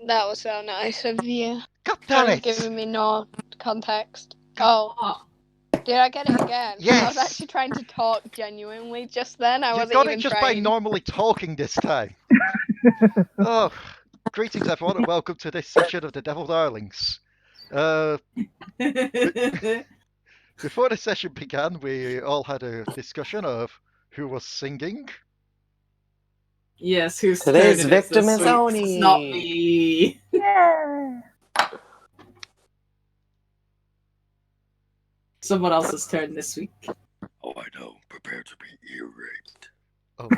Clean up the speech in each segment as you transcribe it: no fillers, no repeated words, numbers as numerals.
That was so nice of you. God damn it! Giving me no context. Oh. Did I get it again? Yes! I was actually trying to talk genuinely just then. I You wasn't got even it just trying. by normally talking this time. Oh, greetings everyone and welcome to this session of the Devil Darlings. Before the session began, we all had a discussion of who was singing. Yes, who's Today's turn victim is is this week? Oni. It's not me. Yeah. Someone else's turn this week. Oh, I know. Prepare to be ear raped. Oh,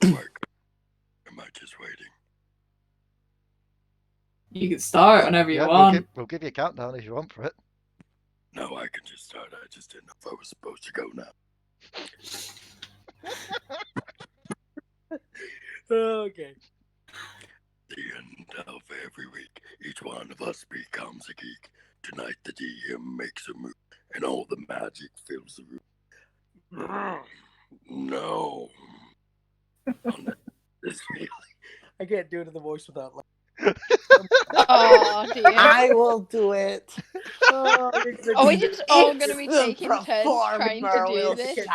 Like, am I just waiting? You can start whenever you yeah, want. we'll give you a countdown if you want for it. No, I can just start. I just didn't know if I was supposed to go now. Okay. The end of every week, each one of us becomes a geek. Tonight, the DM makes a move, and all the magic fills the room. No. This feeling. I can't do it in the voice without laughing. Oh dear. I will do it. Are we just all going to be It's the taking turns trying to performer do this?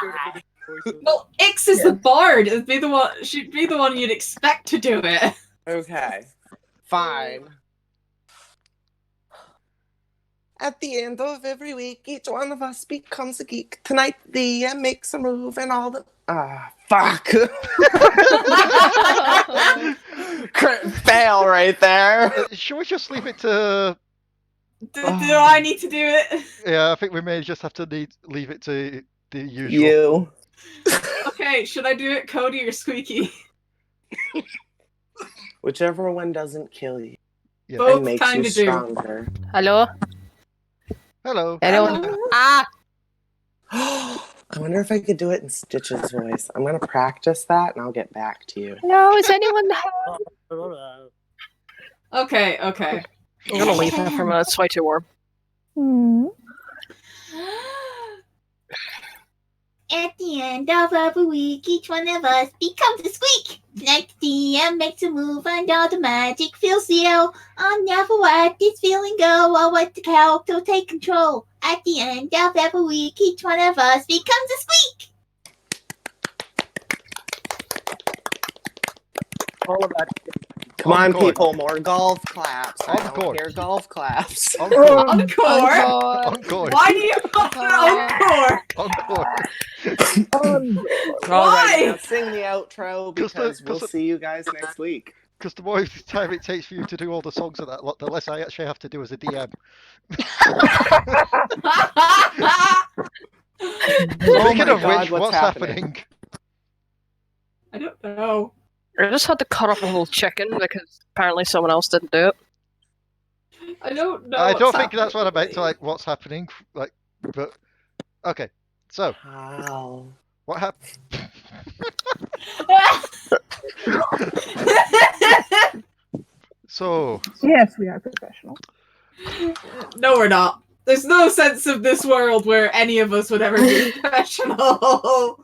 Well, Ix is the bard. It'd be the one. She'd be the one you'd expect to do it. Okay, fine. At the end of every week, each one of us becomes a geek. Tonight, the DM makes a move and all the... fuck. Crit fail right there. Should we just leave it to... Do I need to do it? Yeah, I think we may just have to leave it to the usual. You. Okay, should I do it, Cody or Squeaky? Whichever one doesn't kill you. Yeah. Both And makes you kinda do. stronger. Hello? Hello. Hello? Ah! I wonder if I could do it in Stitch's voice. I'm going to practice that and I'll get back to you. No, is anyone... Okay. I'm gonna leave that for a minute, it's way too warm. At the end of every week, each one of us becomes a squeak. Like the DM makes a move and all the magic fills the air. I'll never let this feeling go. I'll let the character take control. At the end of every week, each one of us becomes a squeak. All of that. Come on, Encore. people, more golf claps. I don't Encore. hear golf claps. Encore. Encore. Encore. Why do you want an encore? Encore. All right, Why? now sing the outro because we'll see you guys next week. Because the more time it takes for you to do all the songs of that lot, the less I actually have to do as a DM. Speaking of God, which, what's what's happening? I don't know. I just had to cut up a whole chicken because apparently someone else didn't do it. I don't know. I don't what's think that's what I meant to, happening. like, what's happening, like, but... Okay, so, Wow. what happened? So, Yes, we are professional. No, we're not. There's no sense of this world where any of us would ever be professional.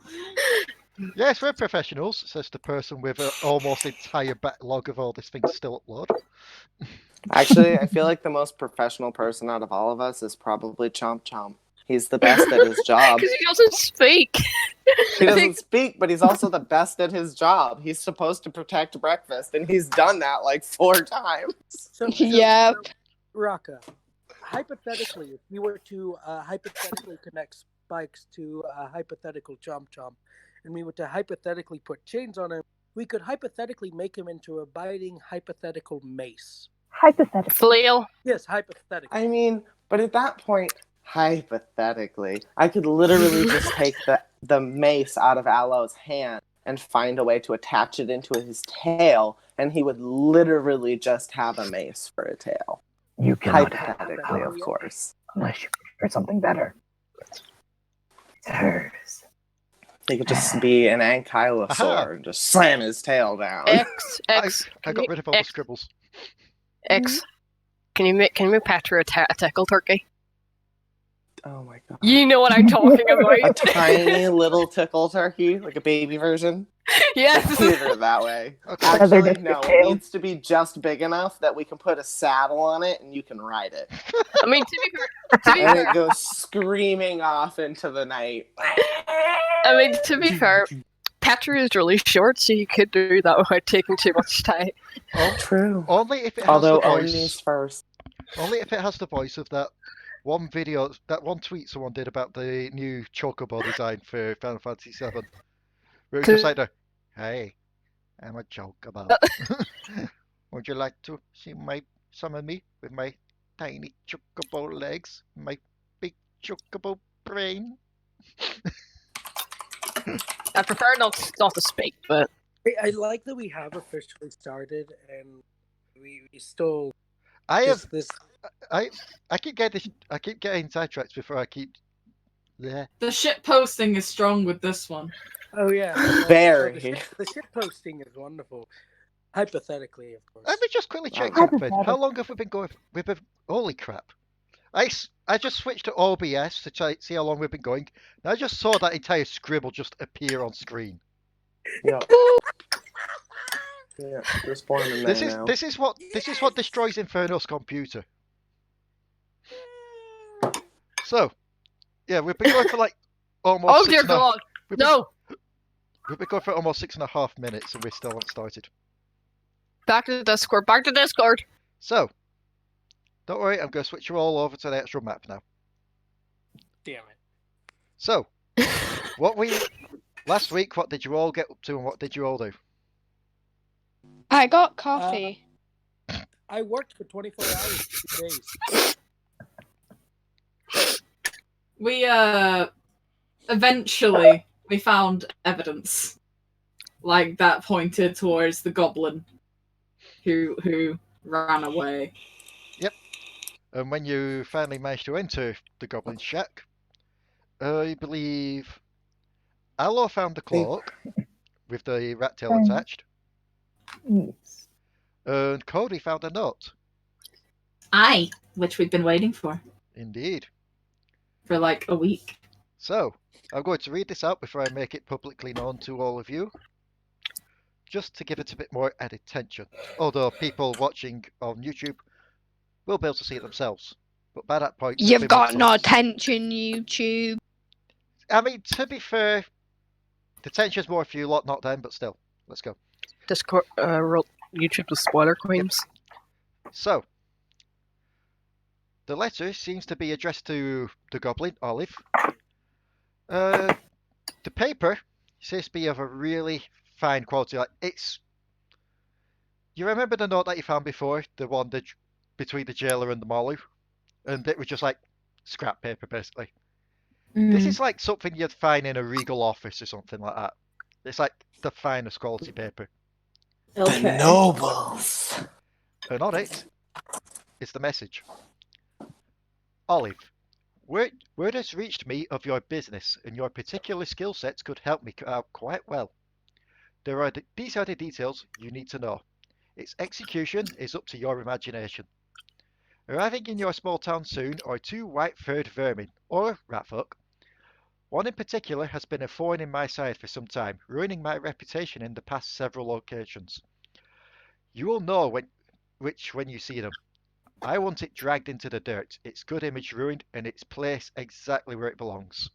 yes, we're professionals, says the person with an almost entire backlog of all this thing to still upload. Actually, I feel like the most professional person out of all of us is probably Chomp Chomp. He's the best at his job. Because he doesn't speak. He doesn't speak, but he's also the best at his job. He's supposed to protect breakfast, and he's done that like 4 times. Yep. Raka, hypothetically, if you were to hypothetically connect spikes to a hypothetical Chomp Chomp, and we were to hypothetically put chains on him, we could hypothetically make him into a biting hypothetical mace. Hypothetical. Flail. Yes, hypothetically. I mean, but at that point, hypothetically, I could literally just take the mace out of Allo's hand and find a way to attach it into his tail, and he would literally just have a mace for a tail. You cannot Hypothetically, of course. unless you prefer something better. It's hers. He could just be an ankylosaur and just slam his tail down. X. I got rid of all the scribbles. X. Can you make Petru a tackle turkey? Oh my god. You know what I'm talking A about. tiny little tickle turkey, like a baby version. Yes. Either it that way. Okay. Actually, no. It tail. needs to be just big enough that we can put a saddle on it and you can ride it. I mean, to be And fair, it goes screaming off into the night. Petru is really short, so you could do that without taking too much time. True. Only if it has Although the Oni's voice. first. Only if it has the voice of that one video, that one tweet someone did about the new chocobo design for Final Fantasy VII. Where it's just like the, hey, I'm a chocobo. Would you like to summon me with my tiny chocobo legs, my big chocobo brain? I prefer not to speak, but I like that we have officially started, and we still. I have. This. I keep getting sidetracked before I keep. Yeah. The shit posting is strong with this one. Oh yeah. Very. The shit posting is wonderful. Hypothetically, of course. Let me just quickly check Wow. something. How long have we been going? Holy crap! I just switched to OBS to try see how long we've been going. And I just saw that entire scribble just appear on screen. Yeah. Yeah, we're spawning there now. This is what destroys Inferno's computer. So, yeah, we've been going for like almost. oh dear God, no! We've been going for almost 6.5 minutes, and we still haven't started. Back to the Discord. Back to Discord. So, don't worry, I'm going to switch you all over to the actual map now. Damn it. So, last week, what did you all get up to, and what did you all do? I got coffee. I worked for 24 hours, 2 days. We eventually we found evidence like that pointed towards the goblin who ran away. Yep. And when you finally managed to enter the goblin shack, I believe Allo found the cloak with the rat tail attached. Yes. And Codi found a note. Aye, which we've been waiting for Indeed. for like a week. So, I'm going to read this out before I make it publicly known to all of you, just to give it a bit more added attention. Although people watching on YouTube will be able to see it themselves. But by that point, You've got no attention, YouTube. I mean, to be fair, the tension's more for you lot, not them, but still. Let's go. Discord, YouTube with spoiler queens. So, the letter seems to be addressed to the goblin, Olive. The paper seems to be of a really fine quality. Like it's. You remember the note that you found before, the one that between the jailer and the Molu, and it was just like scrap paper, basically. This is like something you'd find in a regal office or something like that. It's like the finest quality paper. Okay. The nobles. And on it is the message. Olive, word has reached me of your business, and your particular skill sets could help me out quite well. These are the details you need to know. Its execution is up to your imagination. Arriving in your small town soon are 2 white-furred vermin, or ratfolk. One in particular has been a thorn in my side for some time, ruining my reputation in the past several occasions. You will know when you see them. I want it dragged into the dirt, its good image ruined, and its place exactly where it belongs.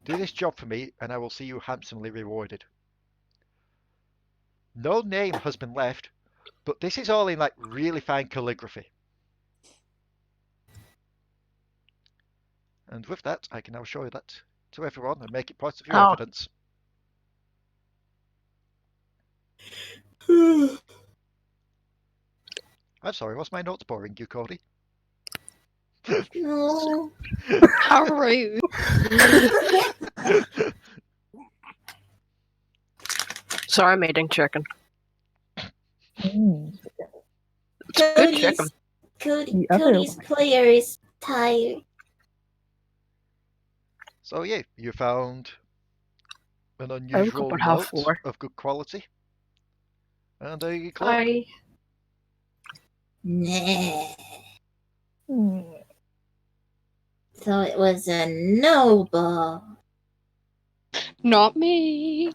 Do this job for me, and I will see you handsomely rewarded. No name has been left, but this is all in like really fine calligraphy. And with that, I can now show you that to everyone and make it part of your evidence. I'm sorry, was my notes boring you, Codi? No. How rude. Sorry, I'm eating chicken. Mm. It's good chicken. Cody's player is tired. So yeah, you found an I woke unusual up at note 4:30. of good quality. And a cloak. Nah. Mm. So it was a noble. Not me.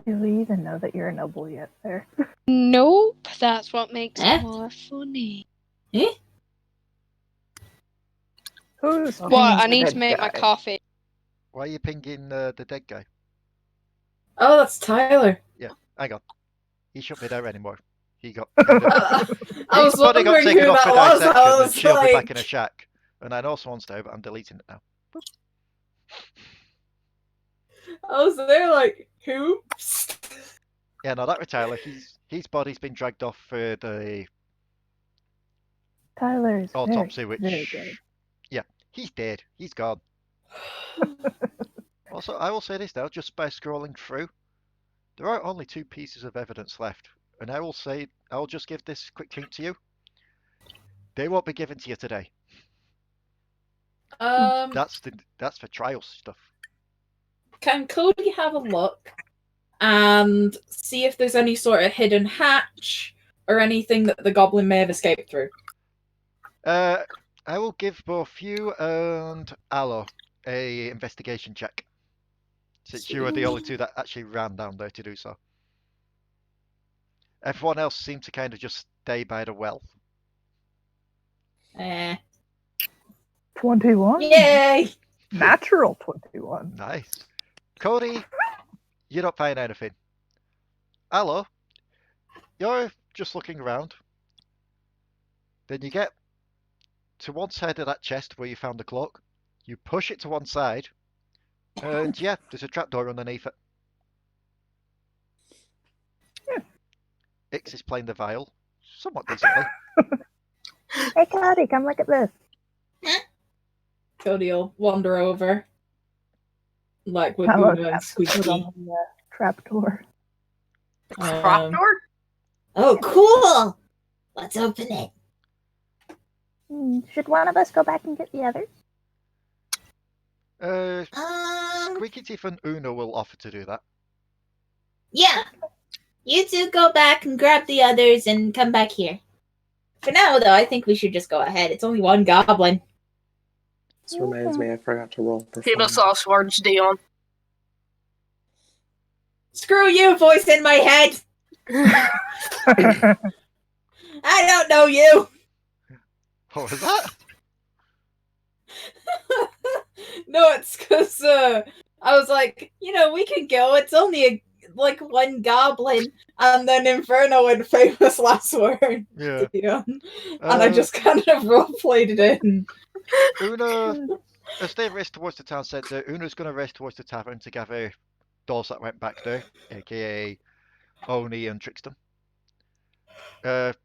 Do we even know that you're a noble yet there? Nope. That's what makes Eh? it more funny. Who's What? pinging I the need dead to make my guy? coffee. Why are you pinging the dead guy? Oh, that's Tyler. Hang on. He shouldn't be there anymore. He got. I was His body got wondering taken who off for that was. dissection, I and was she'll be back in a like, shack. And I know someone's there, but I'm deleting it now. I was there like, who? Yeah, no, that was Tyler. His body's been dragged off for the Tyler's autopsy, very, which very good. yeah, he's dead. He's gone. Also, I will say this now, just by scrolling through, there are only 2 pieces of evidence left, and I will just give this quick hint to you. They won't be given to you today. That's for trial stuff. Can Cody have a look and see if there's any sort of hidden hatch or anything that the goblin may have escaped through? I will give both you and Allo a investigation check, since you were the only 2 that actually ran down there to do so. Everyone else seemed to kind of just stay by the well. 21? Yay! Natural 21. Nice. Cody, you don't find anything. Allo, you're just looking around. Then you get to one side of that chest where you found the cloak. You push it to one side, and yeah, there's a trapdoor underneath it. Ix is playing the viol, somewhat decently. Hey, Cody, come look at this. Cody will wander over. Like with Hello, Una and Squeaky. on the trapdoor. Trapdoor? Oh, cool! Let's open it. Should one of us go back and get the others? Squeaky Teeth and Una will offer to do that. Yeah. You two go back and grab the others and come back here. For now, though, I think we should just go ahead. It's only one goblin. This reminds me, I forgot to roll Keep us performance. all swords, Dion. Screw you, voice in my head! I don't know you! What was that? No, it's because I was like, we can go. It's only one goblin, and then Inferno and famous last word. Yeah. And I just kind of role-played it in. Una, as they race towards the town centre, Una's going to race towards the tavern to gather those that went back there, aka Oni and Trickstem.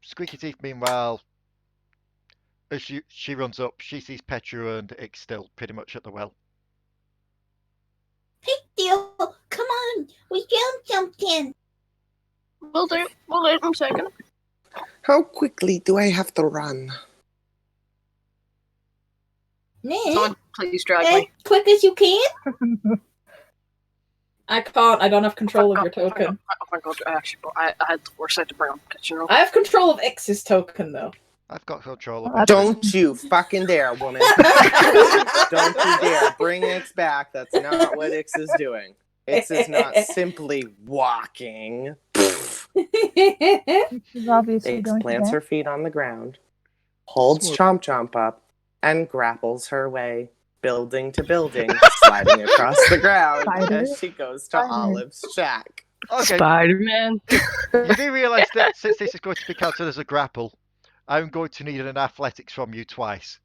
Squeaky Teeth, meanwhile, as she runs up, she sees Petru and Ix still pretty much at the well. Hey, Theo, come on! We jumped in! We'll do. We'll do. I'm second. How quickly do I have to run? Someone please drag As me. quick as you can? I can't. I don't have control of your token. Oh my god, actually, I had the worst side to bring on. I have control of X's token, though. I've got control of it. Don't you fucking dare, woman. Don't you dare. Bring Ix back. That's not what Ix is doing. Ix is not simply walking. She's obviously Ix going plants to her feet on the ground, holds Chomp Chomp up, and grapples her way, building to building, sliding across the ground as she goes to Olive's shack. Okay, Spider-Man. you do realise that since this is going to be counted as a grapple, I'm going to need an athletics from you twice.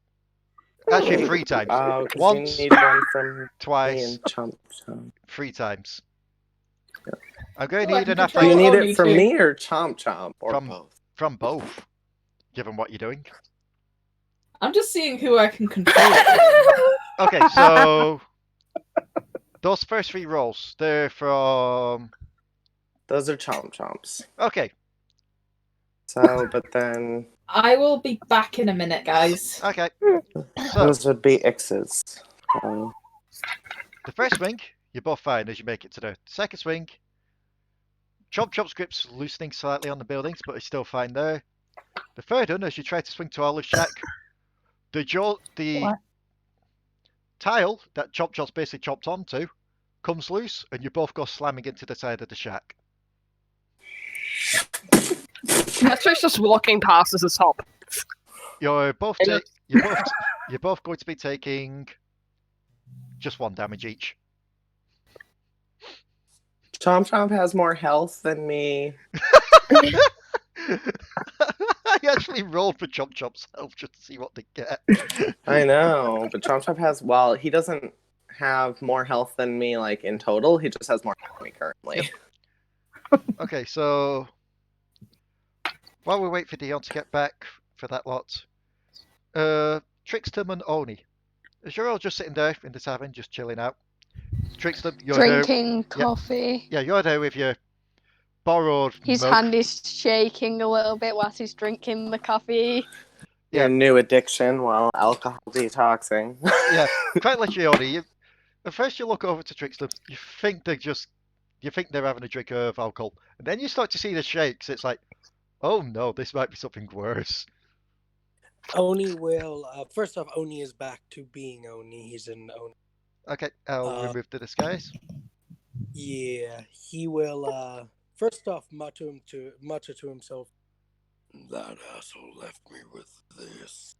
Actually, 3 times. Oh, because Once, you need one from me twice, and Chomp Chomp. 3 times. I'm going to Well, need an I Do you athletics need only it from two. me or Chomp Chomp? Or From- both? from both, given what you're doing. I'm just seeing who I can control. Okay, so those first 3 rolls, they're from... Those are Chomp Chomps. Okay, So, but then I will be back in a minute, guys. okay. So, those would be X's. So, the first swing, you're both fine as you make it to the second swing. Chomp Chomp's grip's loosening slightly on the buildings, but it's still fine there. The third one, as you try to swing to Olive's shack, the What? tile that Chop Chop's basically chopped onto comes loose, and you both go slamming into the side of the shack. Petro's just walking past as a top. You're both Hello. you're both going to be taking just 1 damage each. Chomp Chomp has more health than me. I actually rolled for Chop Chop's health just to see what they get. I know, but Chomp Chomp has, well, he doesn't have more health than me, like, in total. He just has more health than me currently. Okay, so while we wait for Dion to get back for that lot, Trickstem and Oni, as you're all just sitting there in the tavern, just chilling out. Trickstem, you're there. Drinking coffee. Yeah, you're there with your borrowed His mug. hand is shaking a little bit whilst he's drinking the coffee. Yeah. Your new addiction while alcohol detoxing. Yeah, quite literally, Oni. At first, you look over to Trickstem. You think they're having a drink of alcohol, and then you start to see the shakes. It's like, oh no, this might be something worse. Oni will. First off, Oni is back to being Oni. He's an Oni. Okay, I'll remove the disguise. Yeah, he will. First off, mutter to himself. That asshole left me with this.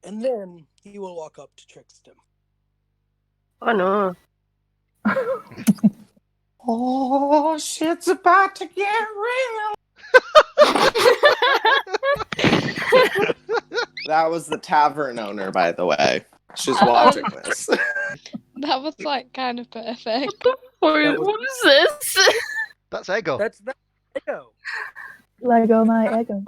And then he will walk up to Trickstem. Oh no. Oh, shit's about to get real. That was the tavern owner, by the way. She's watching this. That was like kind of perfect. What is this? That's Ego. That's Ego. Lego my ego.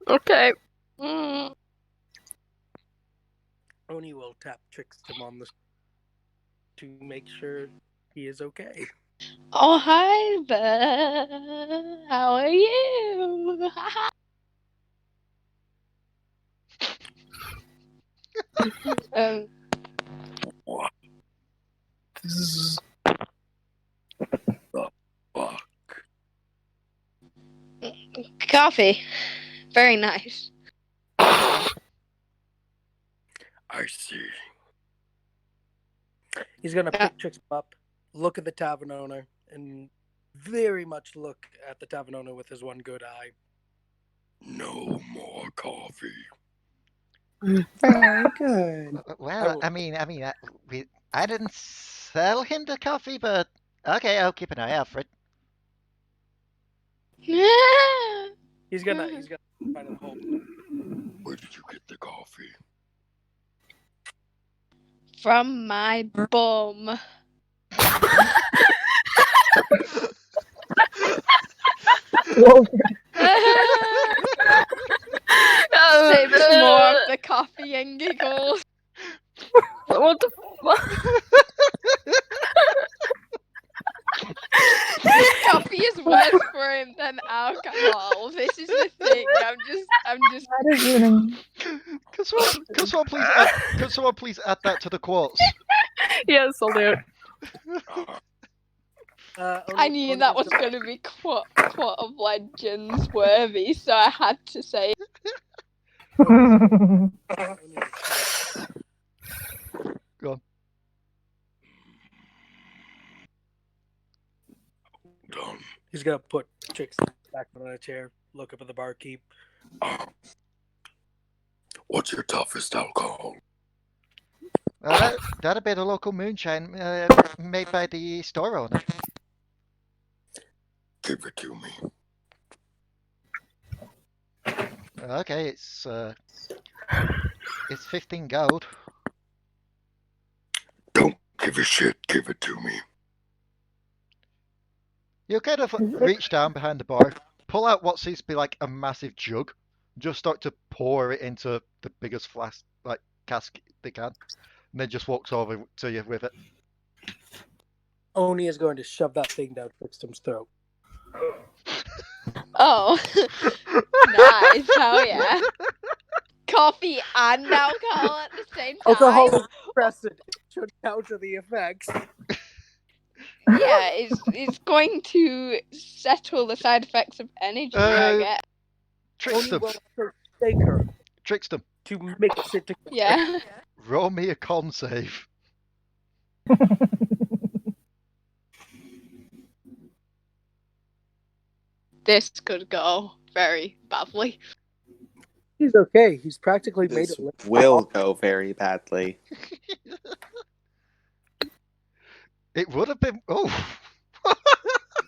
Okay. Mm. Oni will tap Trickstem on the to make sure he is okay. Oh, hi there. How are you? What the fuck? Coffee. Very nice. I see. He's gonna pick Trickstem up, look at the tavern owner, and very much look at the tavern owner with his one good eye. No more coffee. Very good. Well, I didn't sell him the coffee, but okay, I'll keep an eye out for it. He's gonna find a hole. Where did you get the coffee? From my bum. Save us more of the coffee and giggles. What the fuck? Coffee is worse for him than alcohol. This is the thing. I'm just. That is even. Can someone please add that to the quotes? Yes, I'll do it. I knew that was going to be quote of legends worthy, so I had to say it. Go on. Done. He's gonna put Trickstem back on a chair, look up at the barkeep. What's your toughest alcohol? That'd be the local moonshine made by the store owner. Give it to me. Okay, it's 15 gold. Don't give a shit. Give it to me. You kind of reach down behind the bar, pull out what seems to be like a massive jug, just start to pour it into the biggest flask, like cask they can, and then just walks over to you with it. Oni is going to shove that thing down Trickstem's throat. Oh, nice! Hell yeah! Coffee and alcohol at the same time. Alcohol is present. Should counter the effects. Yeah, it's going to settle the side effects of energy, I guess. Only Trickstem. will also take her Trickstem. to mix it together. Yeah. Roll me a con save. This could go very badly. He's okay. He's practically made This it look will go very badly. It would have been. Oh.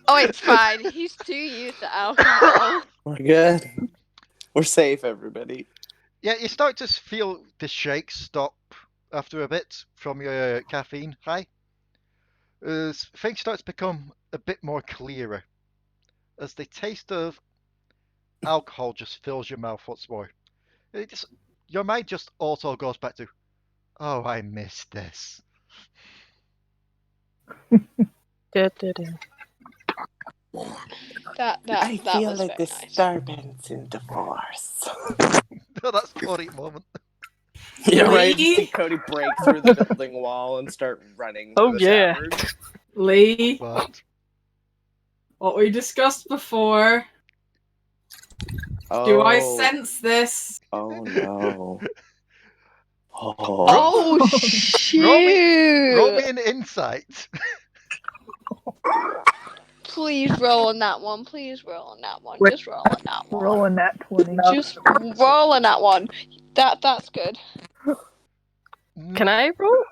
Oh, it's fine. He's too used to alcohol. We're good. We're safe, everybody. Yeah, you start to feel the shakes stop after a bit from your caffeine high. As things start to become a bit more clearer. As the taste of alcohol just fills your mouth once more. Your mind just auto goes back to, oh, I missed this. That I feel was a very nice. disturbance in the force. No, that's Codi moment. Yeah, right. Leigh? You see Cody break through the building wall and start running to Oh, the yeah. tavern. Leigh, What? we discussed before. Oh. Do I sense this? Oh no. Oh. Oh Roll shoot! me an insight. Please roll on that one. Please roll on that one. Wait. Just roll on that one. Rolling that 20. Just roll on that one. That's good. Can I roll?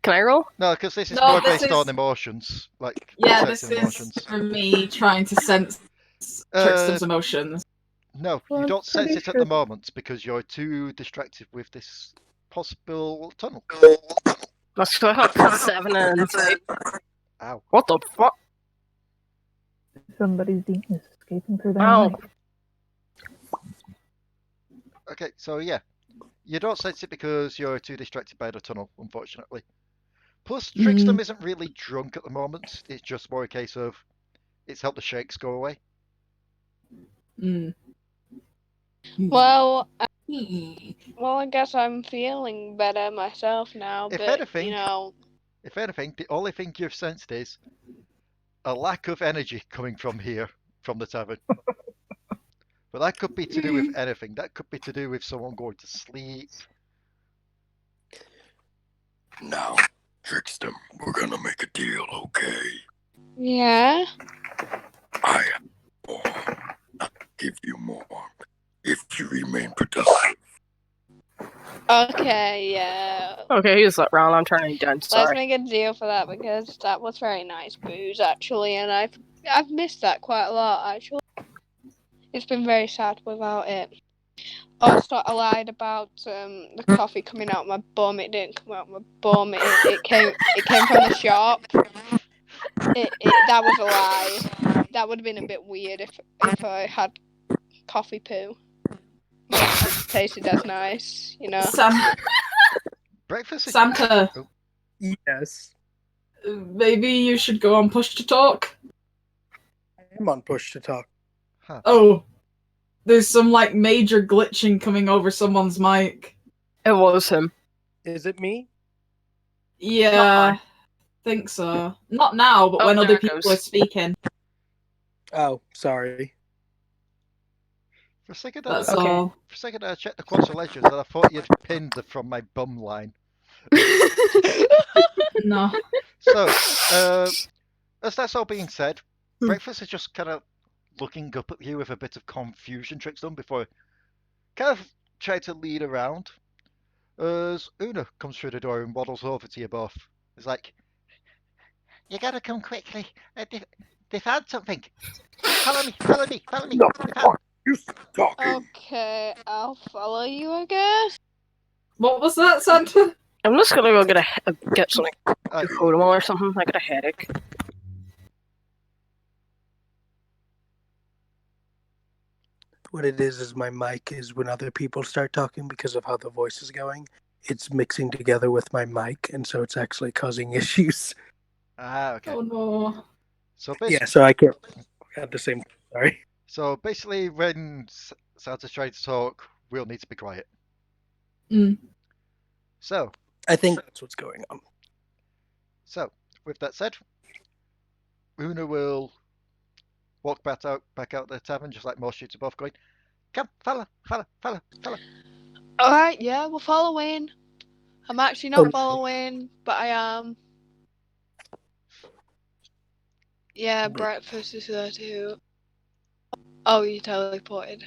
Can I roll? No, because this is No, more this based is- on emotions. Like, Yeah, sensing this is emotions. for me trying to sense Trickstem's emotions. No, Well, you I'm don't sense pretty it at sure- the moment because you're too distracted with this possible tunnel. Let's go ahead. 7 and insight. Ow. What the fuck? Somebody's demon is escaping through their Ow. mind. Okay, so yeah. You don't sense it because you're too distracted by the tunnel, unfortunately. Plus, Trickstem isn't really drunk at the moment. It's just more a case of it's helped the shakes go away. Well, I guess I'm feeling better myself now. If But anything- you know, If anything, the only thing you've sensed is a lack of energy coming from here, from the tavern. But that could be to do with anything. That could be to do with someone going to sleep. Now, Trickstem, we're gonna make a deal, okay? yeah. I have more. I'll give you more if you remain productive. Okay, yeah. Okay, he's that round. I'm turning you down. Let's Sorry. make a deal for that because that was very nice booze actually, and I've missed that quite a lot actually. It's been very sad without it. Also, I lied about the coffee coming out my bum. It didn't come out my bum. It came from the shop. That was a lie. That would have been a bit weird if I had coffee poo. It tasted as nice, you know. Breakfast is... Santa, Oh, Yes. maybe you should go on push to talk. I'm on push to talk. huh. Oh, there's some like major glitching coming over someone's mic. It was him. Is it me? Yeah, think so. Not now, but Oh, when there other it people goes. are speaking. Oh, sorry. For a second, That's Okay. all. For a second, I checked the Quads of Legends and I thought you'd pinned the from my bum line. No. So, as that's all being said, Breakfast is just kind of looking up at you with a bit of confusion, Trickstem, before kind of trying to lead around. As Una comes through the door and waddles over to you both. It's like, you gotta come quickly. They found something. Follow me, follow me, follow me. They found... You stop talking. Okay, I'll follow you, I guess. What was that, Santa? I'm just gonna go get something Uh, to Kodomo or something. I got a headache. What it is my mic is when other people start talking because of how the voice is going, it's mixing together with my mic, and so it's actually causing issues. okay. Oh no. So basically, Yeah, so I can't at the same time. Sorry. so basically, when Santa's trying to talk, we'll need to be quiet. Mm. So, I think that's what's going on. with that said, Una will walk back out the tavern, just like most shoots above, going, "Come, fella. Alright, yeah, we're following. I'm actually not following, but I am. Yeah, breakfast is there too. Oh, you teleported.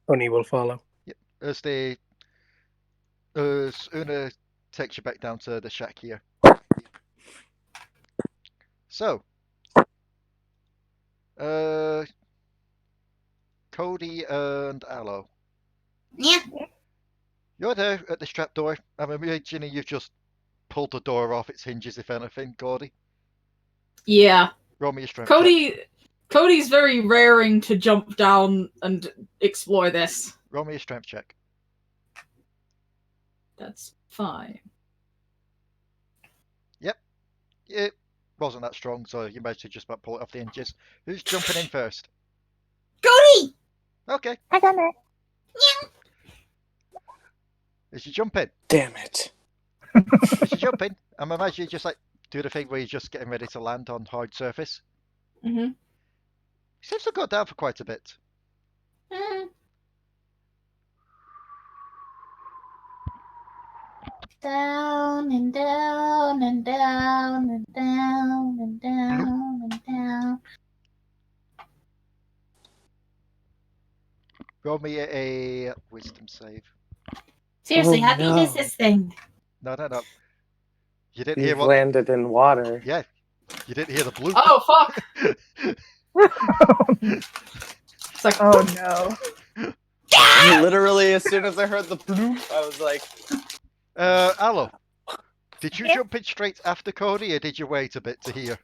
Oni will follow. Yep. As Una takes you back down to the shack here. So, Codi and Allo. Yeah. You're there at this trapdoor. I'm imagining you've just pulled the door off its hinges, if anything, Codi. Yeah. Roll me a strength check. Cody's very raring to jump down and explore this. Roll me a strength check. That's fine. Yep. It wasn't that strong, so you managed to just about pull it off the hinges. Who's jumping in first? Cody! Okay. I got it. As you jump in, Damn it. I'm imagining you just like do the thing where you're just getting ready to land on hard surface. Mm-hmm. Seems to go down for quite a bit. Down and down and down and down and down and down. Roll me a wisdom save. Seriously, Oh, how deep is no. this thing? No. You didn't hear You've what? landed in water. Yeah. You didn't hear the bloop. Oh, fuck! It's like, Oh no. Literally, as soon as I heard the bloop, I was like, Allo, did you Yeah. jump in straight after Cody, or did you wait a bit to hear?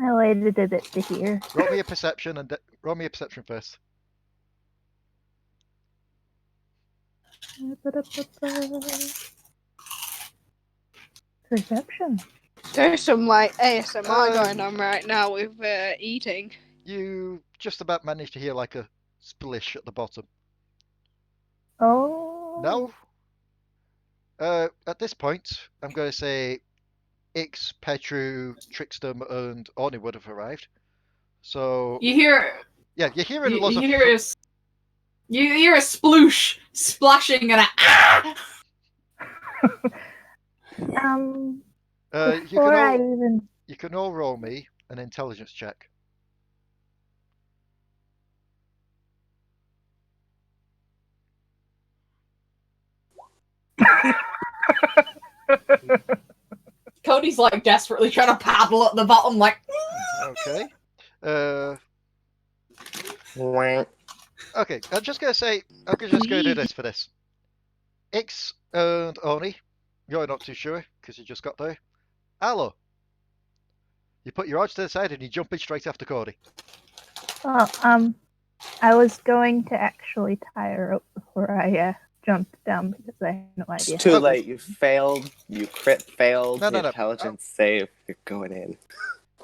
I waited a bit to hear. Roll me a perception roll me a perception first. Perception. There's some like ASMR going on right now with eating. You just about managed to hear like a splish at the bottom. Oh. Now, at this point, I'm going to say Ix, Petru, Trickstem, and Orny would have arrived. So you hear yeah, you're hearing lots you of. hear a you hear a sploosh splashing and a You can all roll me an intelligence check. Cody's like desperately trying to paddle at the bottom, like. Okay. wah. Okay, I'm just going to do this for this. Ix and Oni, you're not too sure because you just got there. Allo, you put your odds to the side and you jump in straight after Cody. Well, I was going to actually tie a rope before I jumped down because I had no idea. It's too late. You failed. You crit failed. No. Intelligence save. You're going in.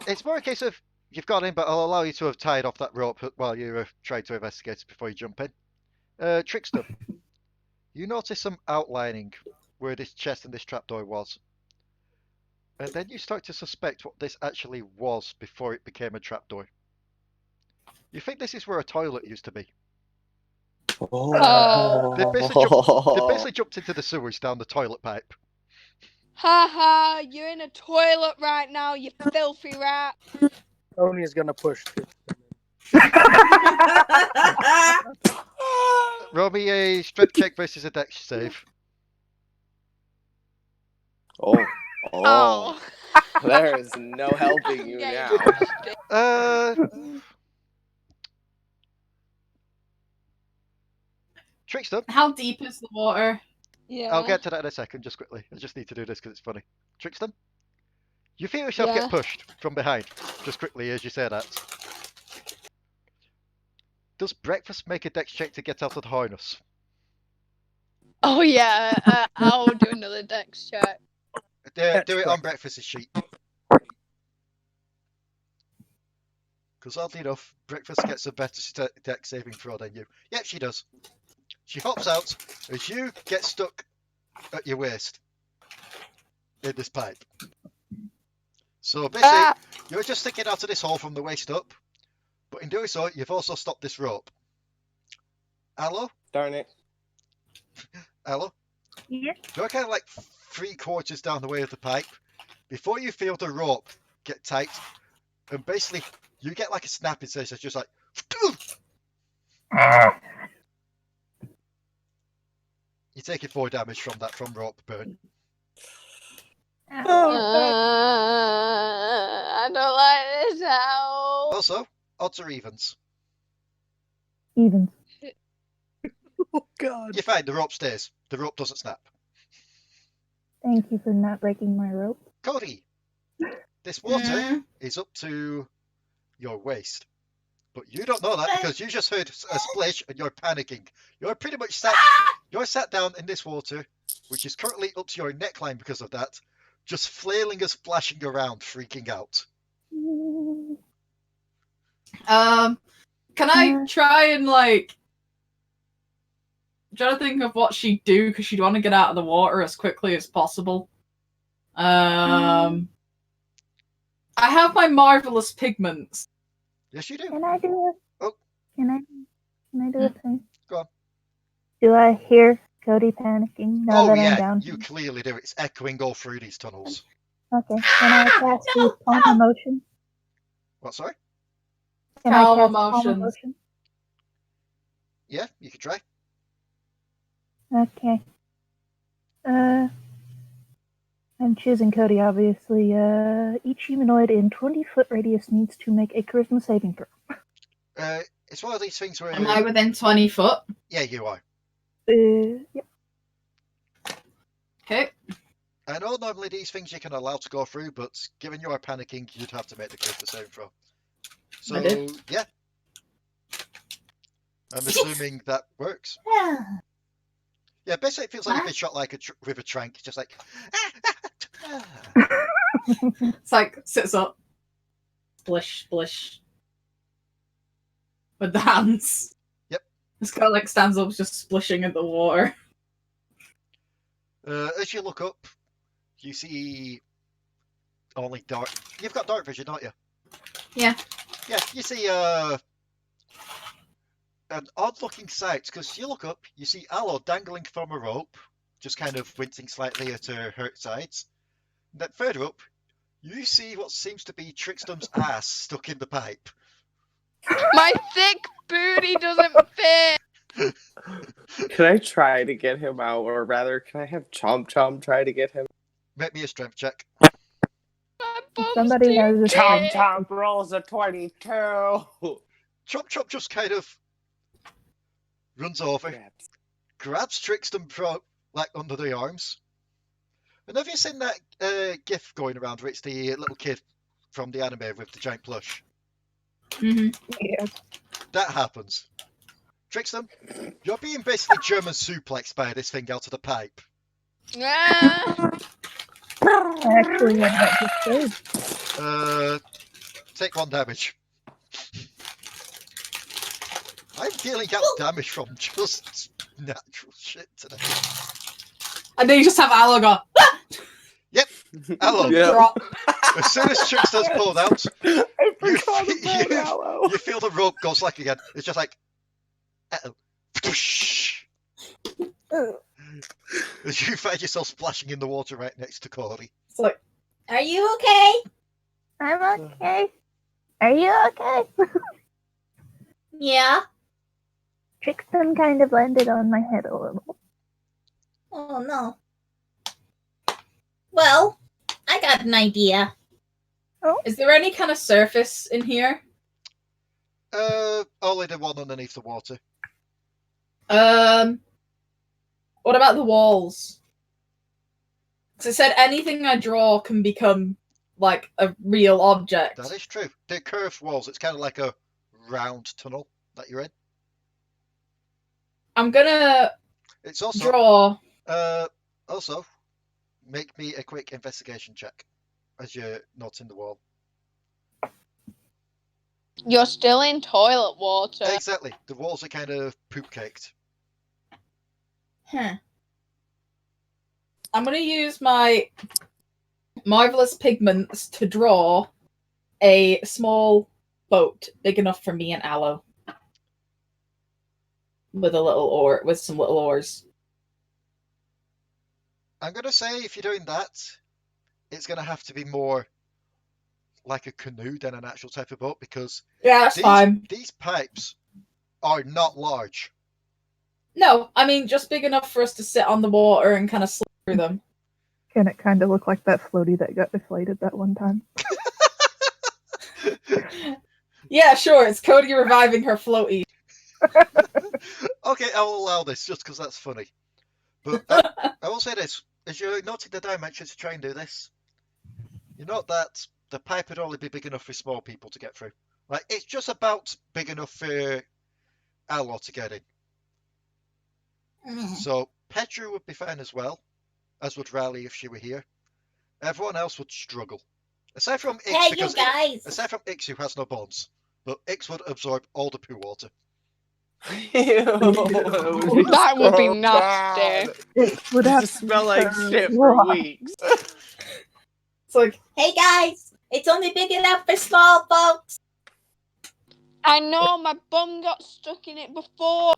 It's more a case of you've got in, but I'll allow you to have tied off that rope while you're trying to investigate it before you jump in. Trickstem, you notice some outlining where this chest and this trapdoor was. And then you start to suspect what this actually was before it became a trapdoor. You think this is where a toilet used to be. Oh. They basically jumped into the sewers down the toilet pipe. Haha, you're in a toilet right now, you filthy rat. Tony's gonna push. Roll me a strength check versus a dex save. Oh. There is no helping you Yeah, now. Trickstem, How deep is the water? Yeah. I'll get to that in a second, just quickly. I just need to do this because it's funny. Trickstem, you feel yourself get pushed from behind, just quickly as you say that. Does breakfast make a dex check to get out of the harness? Oh yeah, I'll do another dex check. Do it on breakfast's sheet. Because oddly enough, breakfast gets a better dex saving throw than you. Yep, she does. She hops out as you get stuck at your waist in this pipe. So basically, You're just sticking out of this hole from the waist up, but in doing so, you've also stopped this rope. Allo? Darn it. Allo? Yes. You're kind of like 3/4 down the way of the pipe before you feel the rope get tight, and basically you get like a snapping sensation, just like. You're taking 4 damage from rope burn. I don't like this how. Also, odds or evens. Even. Oh God. You find the rope stays. The rope doesn't snap. Thank you for not breaking my rope. Codi, this water is up to your waist. But you don't know that because you just heard a splash and you're panicking. You're pretty much sat down in this water, which is currently up to your neckline because of that, just flailing and splashing around, freaking out. Can I try and try to think of what she'd do because she'd want to get out of the water as quickly as possible. I have my marvelous pigments. Yes, you do. Can I do it? Oh. Can I do a thing? Go on. Do I hear Codi panicking now that I'm down? You clearly do. It's echoing all through these tunnels. Okay. Can I cast the Calm Emotion? What, sorry? Can Calm I cast Emotions. Calm Emotion? Yeah, you can try. Okay. I'm choosing Codi, obviously. Each humanoid in 20-foot radius needs to make a charisma saving throw. It's one of these things where... Am I within 20 foot? Yeah, you are. Yep. Okay. I know normally these things you can allow to go through, but given you are panicking, you'd have to make the charisma saving throw. So, yeah. I'm assuming that works. Yeah, basically it feels like you've been shot with a trank. It's just like... It's like, sits up. Splish, splish. With the hands. Yep. This guy stands up just splishing in the water. As you look up, you see only dark... You've got dark vision, don't you? Yeah. Yeah, you see an odd-looking sight, because you look up, you see Allo dangling from a rope, just kind of wincing slightly at her hurt sides. And then further up, you see what seems to be Trickstem's ass stuck in the pipe. My thick booty doesn't fit. Can I try to get him out, or rather, can I have Chomp Chomp try to get him? Make me a strength check. Somebody has a Chomp Chomp rolls a 22. Chomp Chomp just kind of runs over, grabs Trickstem under the arms. And have you seen that gif going around where it's the little kid from the anime with the giant plush? Mm-hmm. Yeah. That happens. Trickstem, you're being basically German suplexed by this thing out of the pipe. Ah. I actually had that just saved. Take 1 damage. I'm dealing out damage from just natural shit today. And then you just have Allo go, ah! Yep, Allo. Drop. As soon as Trickstem's pulled out, I forgot about you Allo. feel the rope go slack again. It's just like, as you find yourself splashing in the water right next to Codi. It's like, Are you okay? I'm okay. Are you okay? Yeah. Trickstem kind of landed on my head a little. Oh no. Well, I got an idea. is there any kind of surface in here? Only the one underneath the water. What about the walls? Because it said anything I draw can become like a real object. That is true. They're curved walls. It's kind of like a round tunnel that you're in. I'm gonna It's also draw. Also, make me a quick investigation check as you're not in the wall. You're still in toilet water. Exactly. The walls are kind of poop caked. Huh. I'm gonna use my marvelous pigments to draw a small boat big enough for me and Allo. With some little oars. I'm going to say if you're doing that, it's going to have to be more like a canoe than an actual type of boat, because Yeah, that's fine. These pipes are not large. No, I mean just big enough for us to sit on the water and kind of slip through them. Can it kind of look like that floaty that got deflated that one time? Yeah, sure. It's Codi reviving her floaty. Okay, I will allow this just because that's funny. But I will say this: as you're noting the dimensions to try and do this, you note that the pipe would only be big enough for small people to get through. Like, it's just about big enough for Allo to get in. So Petru would be fine as well, as would Raali if she were here. Everyone else would struggle. Aside from Ix, Hey, because you guys! aside from Ix, who has no bones. But Ix would absorb all the poo water. That would be nasty. It would It have just to smell like serve shit for raw. weeks. It's like, Hey guys! It's only big enough for small folks! I know my bum got stuck in it before.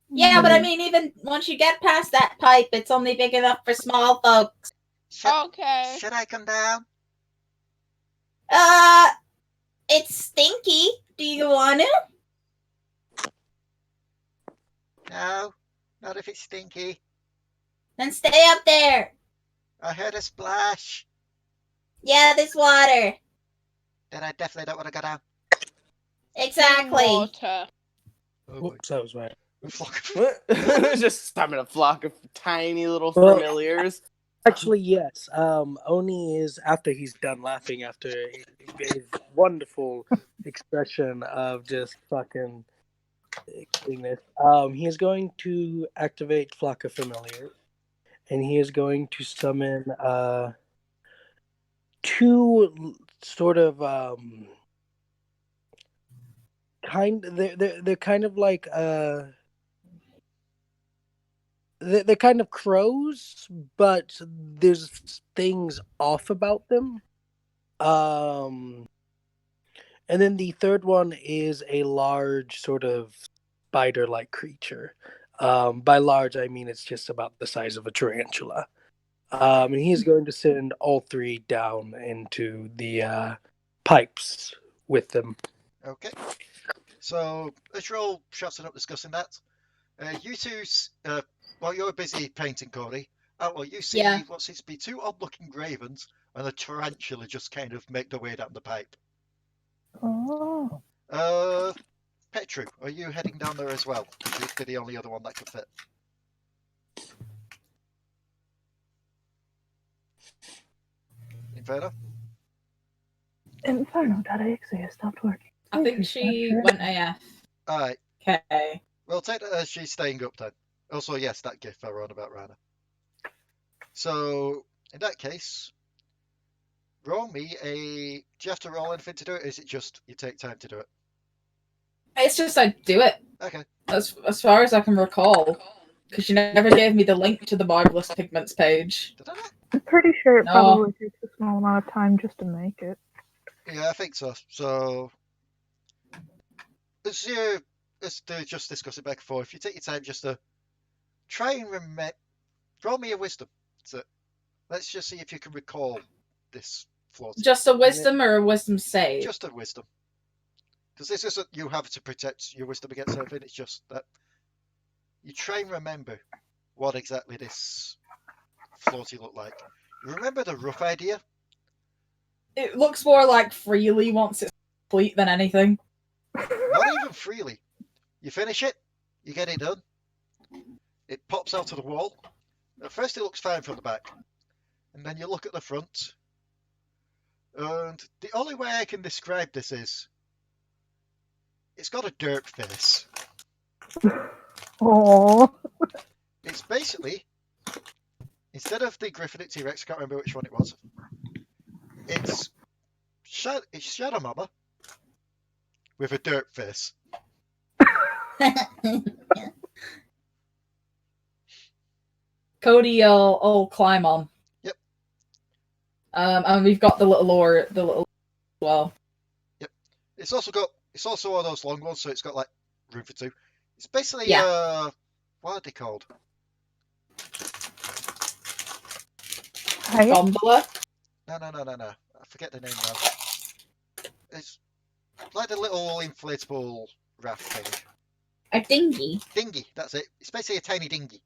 Yeah, but I mean, even once you get past that pipe, it's only big enough for small folks. Okay. Should I come down? It's stinky. Do you want to? No, not if it's stinky. Then stay up there. I heard a splash. Yeah, this water. Then I definitely don't want to go down. Exactly. Water. Oh boy. Whoops, that was right. A flock of- Just summon a flock of tiny little Well- familiars. Actually, yes. Oni is, after he's done laughing, after his wonderful expression of just fucking goodness, he is going to activate Flock of Familiar, and he is going to summon two sort of they're kind of like they're kind of crows, but there's things off about them. And then the third one is a large sort of spider-like creature. By large, I mean it's just about the size of a tarantula. And he's going to send all three down into the pipes with them. Okay. So, as you're all shutting up discussing that, you two, while you're busy painting, Codi, Allo, you see what seems to be two odd-looking ravens and a tarantula just kind of make their way down the pipe. Oh. Petru, are you heading down there as well? You'd be the only other one that could fit. Inferno? Inferno.exe stopped working. I think she went AF. Alright. Okay. Well, take that as she's staying up then. Also, yes, that gif I wrote about Ranna. So, in that case, roll me a... Do you have to roll anything to do it, or is it just you take time to do it? It's just I do it. Okay. As far as I can recall. Because you never gave me the link to the Marvelous Pigments page. Did I not? I'm pretty sure it No. probably takes a small amount of time just to make it. Yeah, I think so. So, as they just discussed it back and forth, if you take your time just to try and remember, roll me a wisdom. So, let's just see if you can recall this float. Just a wisdom or a wisdom save? Just a wisdom. Because this isn't you have to protect your wisdom against anything, it's just that you try and remember what exactly this floaty looked like. You remember the rough idea? It looks more like freely once it's complete than anything. Not even freely. You finish it, you get it done, it pops out of the wall. At first it looks fine from the back, and then you look at the front, and the only way I can describe this is it's got a dirt face. Oh. It's basically, instead of the Griffin T-Rex, I can't remember which one it was, it's Shadow Mama with a dirt face. Codi, I'll climb on. Yep. And we've got the little oar, the little Well, It's also one of those long ones, so it's got like room for two. It's basically Yeah. what are they called? Hiya? gondola. No. I forget the name now. It's like the little inflatable raft thing. A dinghy. Dinghy, that's it. It's basically a tiny dinghy.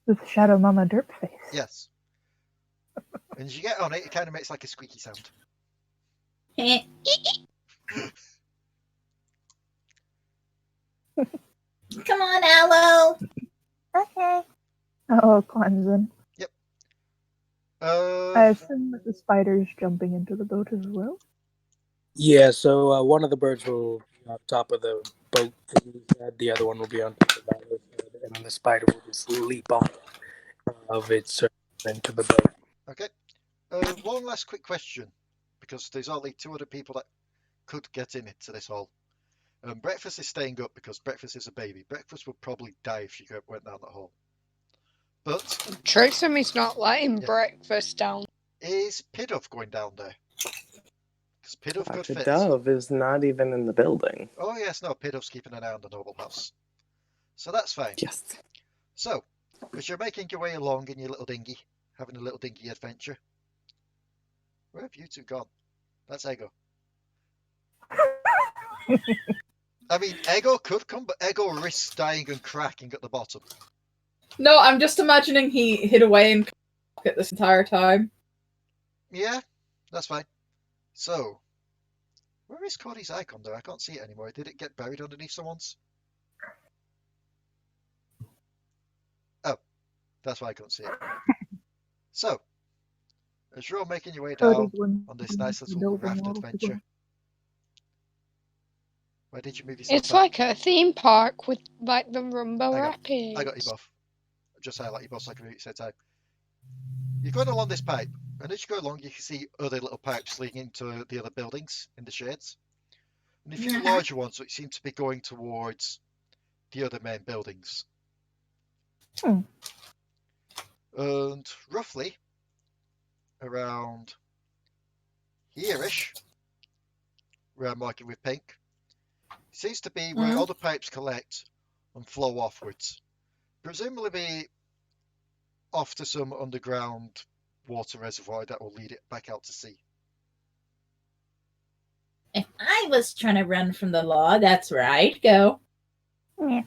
With Shadow Mama Derp Face. Yes. And as you get on it, it kind of makes like a squeaky sound. Come on, Allo. Okay. Oh, Clemson. Yep. I assume that the spider's jumping into the boat as well. Yeah, so one of the birds will be on top of the boat, the other one will be on top of that, and then the spider will just leap off of its into the boat. Okay. One last quick question, because there's only 2 other people that could get into this hole. Breakfast is staying up because Breakfast is a baby. Breakfast would probably die if she went down that hole. But Trickstem is not letting Yeah. breakfast down. is Pidove going down there? Because Pidove could The fit. dove is not even in the building. Oh yes, no, Pidove's keeping an eye on the noble house. So that's fine. Yes. So, as you're making your way along in your little dinghy, having a little dinghy adventure, where have you two gone? That's Ego. I mean, Ego could come, but Ego risks dying and cracking at the bottom. No, I'm just imagining he hid away and at this entire time. Yeah, that's fine. So, where is Codi's icon there? I can't see it anymore. Did it get buried underneath someone's? Oh, that's why I couldn't see it. So, as you're all making your way down on this nice little raft adventure, where did you move yourself It's back? like a theme park with like the Rumba Rapids. I got you both. Just highlight you both so I can read it at the same time. You're going along this pipe, and as you go along, you can see other little pipes leading into the other buildings in the shades. And a few larger ones which seem to be going towards the other main buildings. Hmm. And roughly around here-ish, where I'm marking with pink, seems to be where all the pipes collect and flow offwards. Presumably be off to some underground water reservoir that will lead it back out to sea. If I was trying to run from the law, that's where I'd go. Yeah.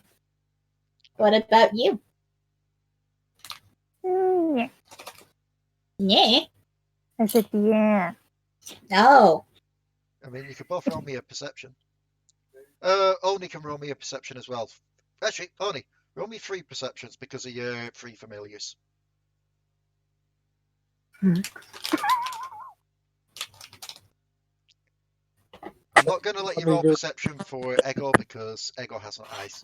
What about you? Yeah. Yeah. I said yeah. No. I mean, you could both roll me a perception. Oni can roll me a perception as well. Actually, Oni, roll me 3 perceptions because of your 3 familiars. I'm not going to let you roll perception for Ego because Ego has no eyes.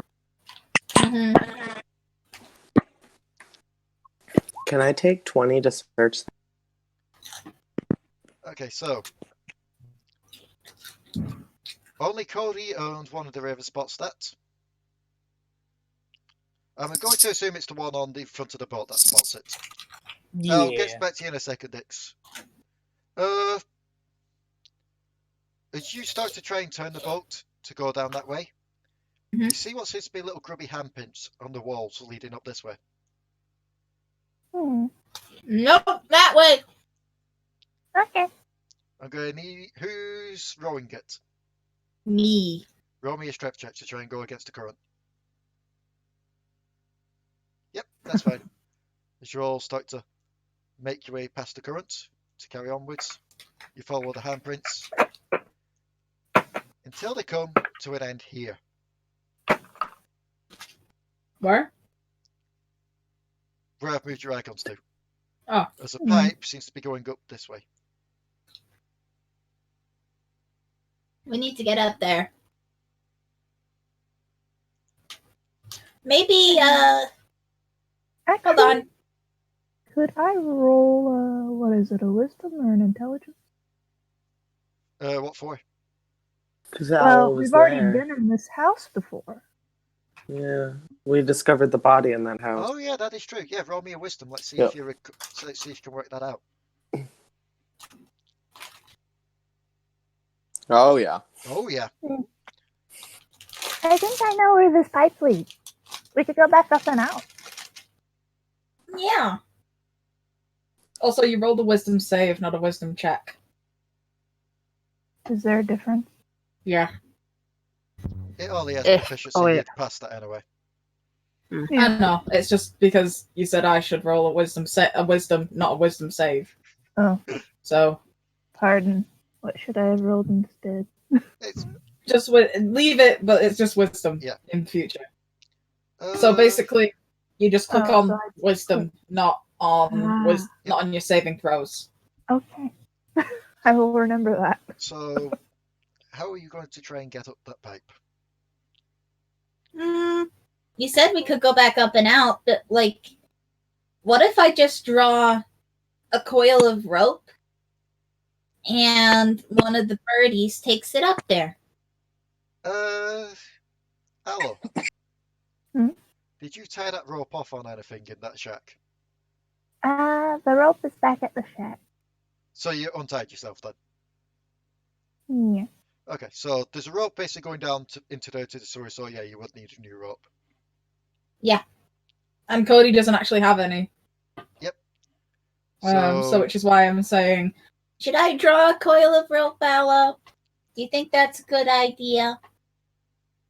Can I take 20 to search? Okay, so only Codi owns one of the river spots that. I'm going to assume it's the one on the front of the boat that spots it. Yeah. I'll get back to you in a second, Dix. As you start to try and turn the boat to go down that way, you see what seems to be little grubby handprints on the walls leading up this way. Nope, that way. Okay. I'm going to need... Who's rowing it? Me. Roll me a strength check to try and go against the current. Yep, that's fine. As you all start to make your way past the current to carry onwards, you follow the handprints until they come to an end here. Where? Where I've moved your icons to. Oh. As a pipe seems to be going up this way. We need to get up there. Maybe, hold on. Could I roll, what is it, a wisdom or an intelligence? What for? Because Well, we've already been in this house before. Yeah, we discovered the body in that house. Oh yeah, that is true. Yeah, roll me a wisdom. Let's see Yep. if let's see if you can work that out. Oh, yeah. Oh, yeah. I think I know where this pipe leads. We could go back up and out. Yeah. Also, you rolled a wisdom save, not a wisdom check. Is there a difference? Yeah. It only has Eh, proficiency. oh, yeah. You'd pass that anyway. I know. It's just because you said I should roll a wisdom, not a wisdom save. Oh, So pardon. What should I have rolled instead? It's just leave it, but it's just wisdom Yeah. in future. So basically, you just click on so I wisdom, not on not on your saving throws. Okay. I will remember that. So, how are you going to try and get up that pipe? You said we could go back up and out, but, like, what if I just draw a coil of rope and one of the birdies takes it up there? Allo. Hmm? Did you tie that rope off on anything in that shack? The rope is back at the shack. So you untied yourself then? Yeah. Okay, so there's a rope basically going down into the sewer, so yeah, you would need a new rope. Yeah. And Codi doesn't actually have any. Yep. So which is why I'm saying, Should I draw a coil of rope, Allo? Do you think that's a good idea?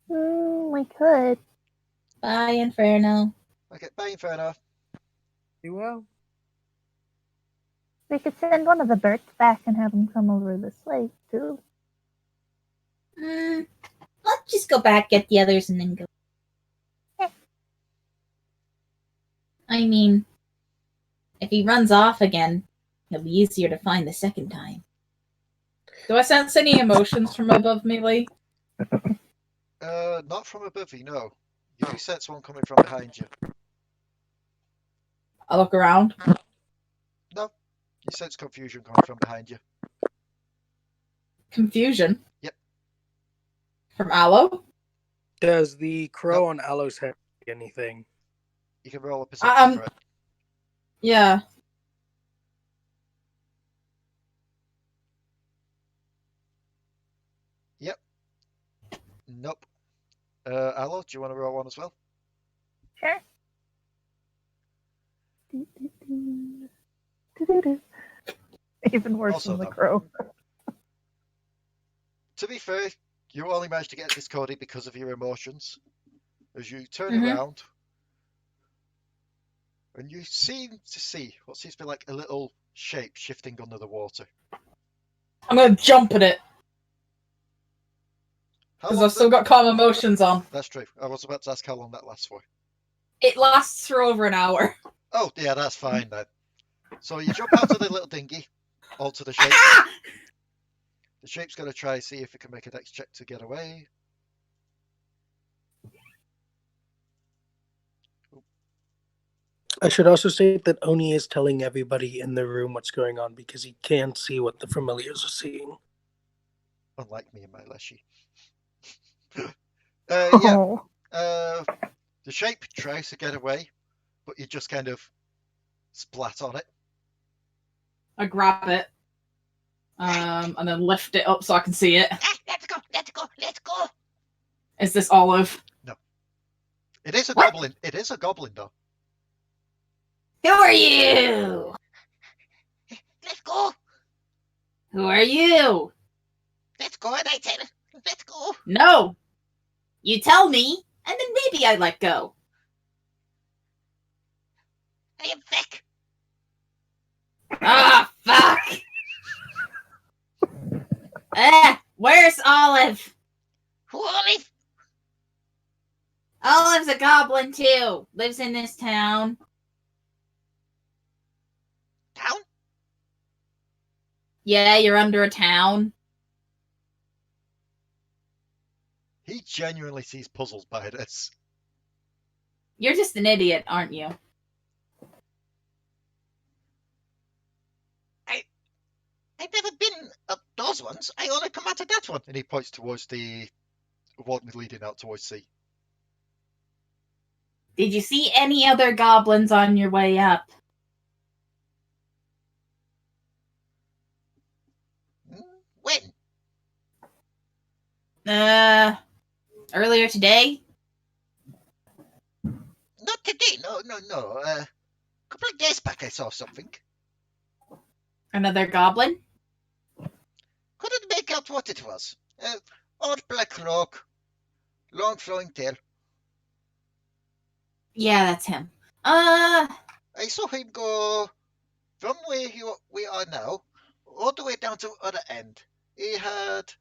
We could. Bye, Inferno. Okay, bye, Inferno. You will. We could send one of the birds back and have them come over this way, too. I'll just go back, get the others, and then go. I mean, if he runs off again, it'll be easier to find the second time. do I sense any emotions from above me, Leigh? Not from above you, no. You do sense one coming from behind you. I look around. No, you sense confusion coming from behind you. Confusion? Yep. From Allo? Does the crow on Allo's head see anything? You can roll a perception for it. Yeah. Yep. Nope. Allo, do you want to roll one as well? Sure. Even worse Also than the no. crow. To be fair, you only managed to get this Codi because of your emotions. As you turn Mhm. around, and you seem to see what seems to be like a little shape shifting under the water. I'm gonna jump at it. How Because long I've still got calm emotions on. That's true. I was about to ask how long that lasts for. It lasts for over an hour. Oh, yeah, that's fine then. So you jump out of the little dinghy, onto the shape. The shape's going to try and see if it can make a dex check to get away. I should also state that Oni is telling everybody in the room what's going on because he can't see what the familiars are seeing. Unlike me and my Leshy. Oh. The shape tries to get away, but you just kind of splat on it. I grab it. And then lift it up so I can see it. Let's go, let's go, let's go. Is this Olive? No. It is a goblin. It is a goblin, though. Who are you? Let's go. Who are you? Let's go, and I tell. Let's go. No. You tell me, and then maybe I let go. I am Vic. Ah, fuck. Where's Olive? Who Olive? Olive's a goblin too. Lives in this town. Town? Yeah, you're under a town. He genuinely sees puzzles by this. You're just an idiot, aren't you? I've never been up those ones. I only come out of that one. And he points towards the one leading out towards sea. Did you see any other goblins on your way up? When? Earlier today? Not today, no. A couple of days back I saw something. Another goblin? Couldn't make out what it was. Odd black cloak, long flowing tail. Yeah, that's him. I saw him go from where we are now, all the way down to the other end. He had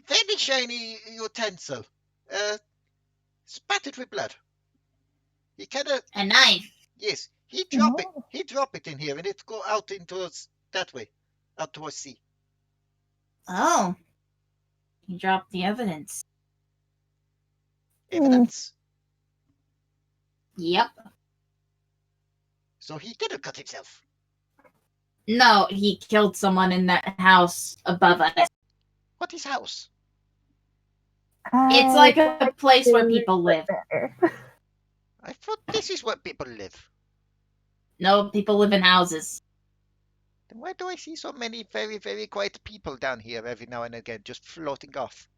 very shiny utensil, spattered with blood. He kind of, A knife. yes, he Oh. drop it in here, and it go out into that way, out towards sea. Oh. He dropped the evidence. Evidence. Yep. So he didn't cut himself. No, he killed someone in that house above us. What is house? It's like a place where people live. I thought this is where people live. No, people live in houses. Then why do I see so many very, very quiet people down here every now and again, just floating off?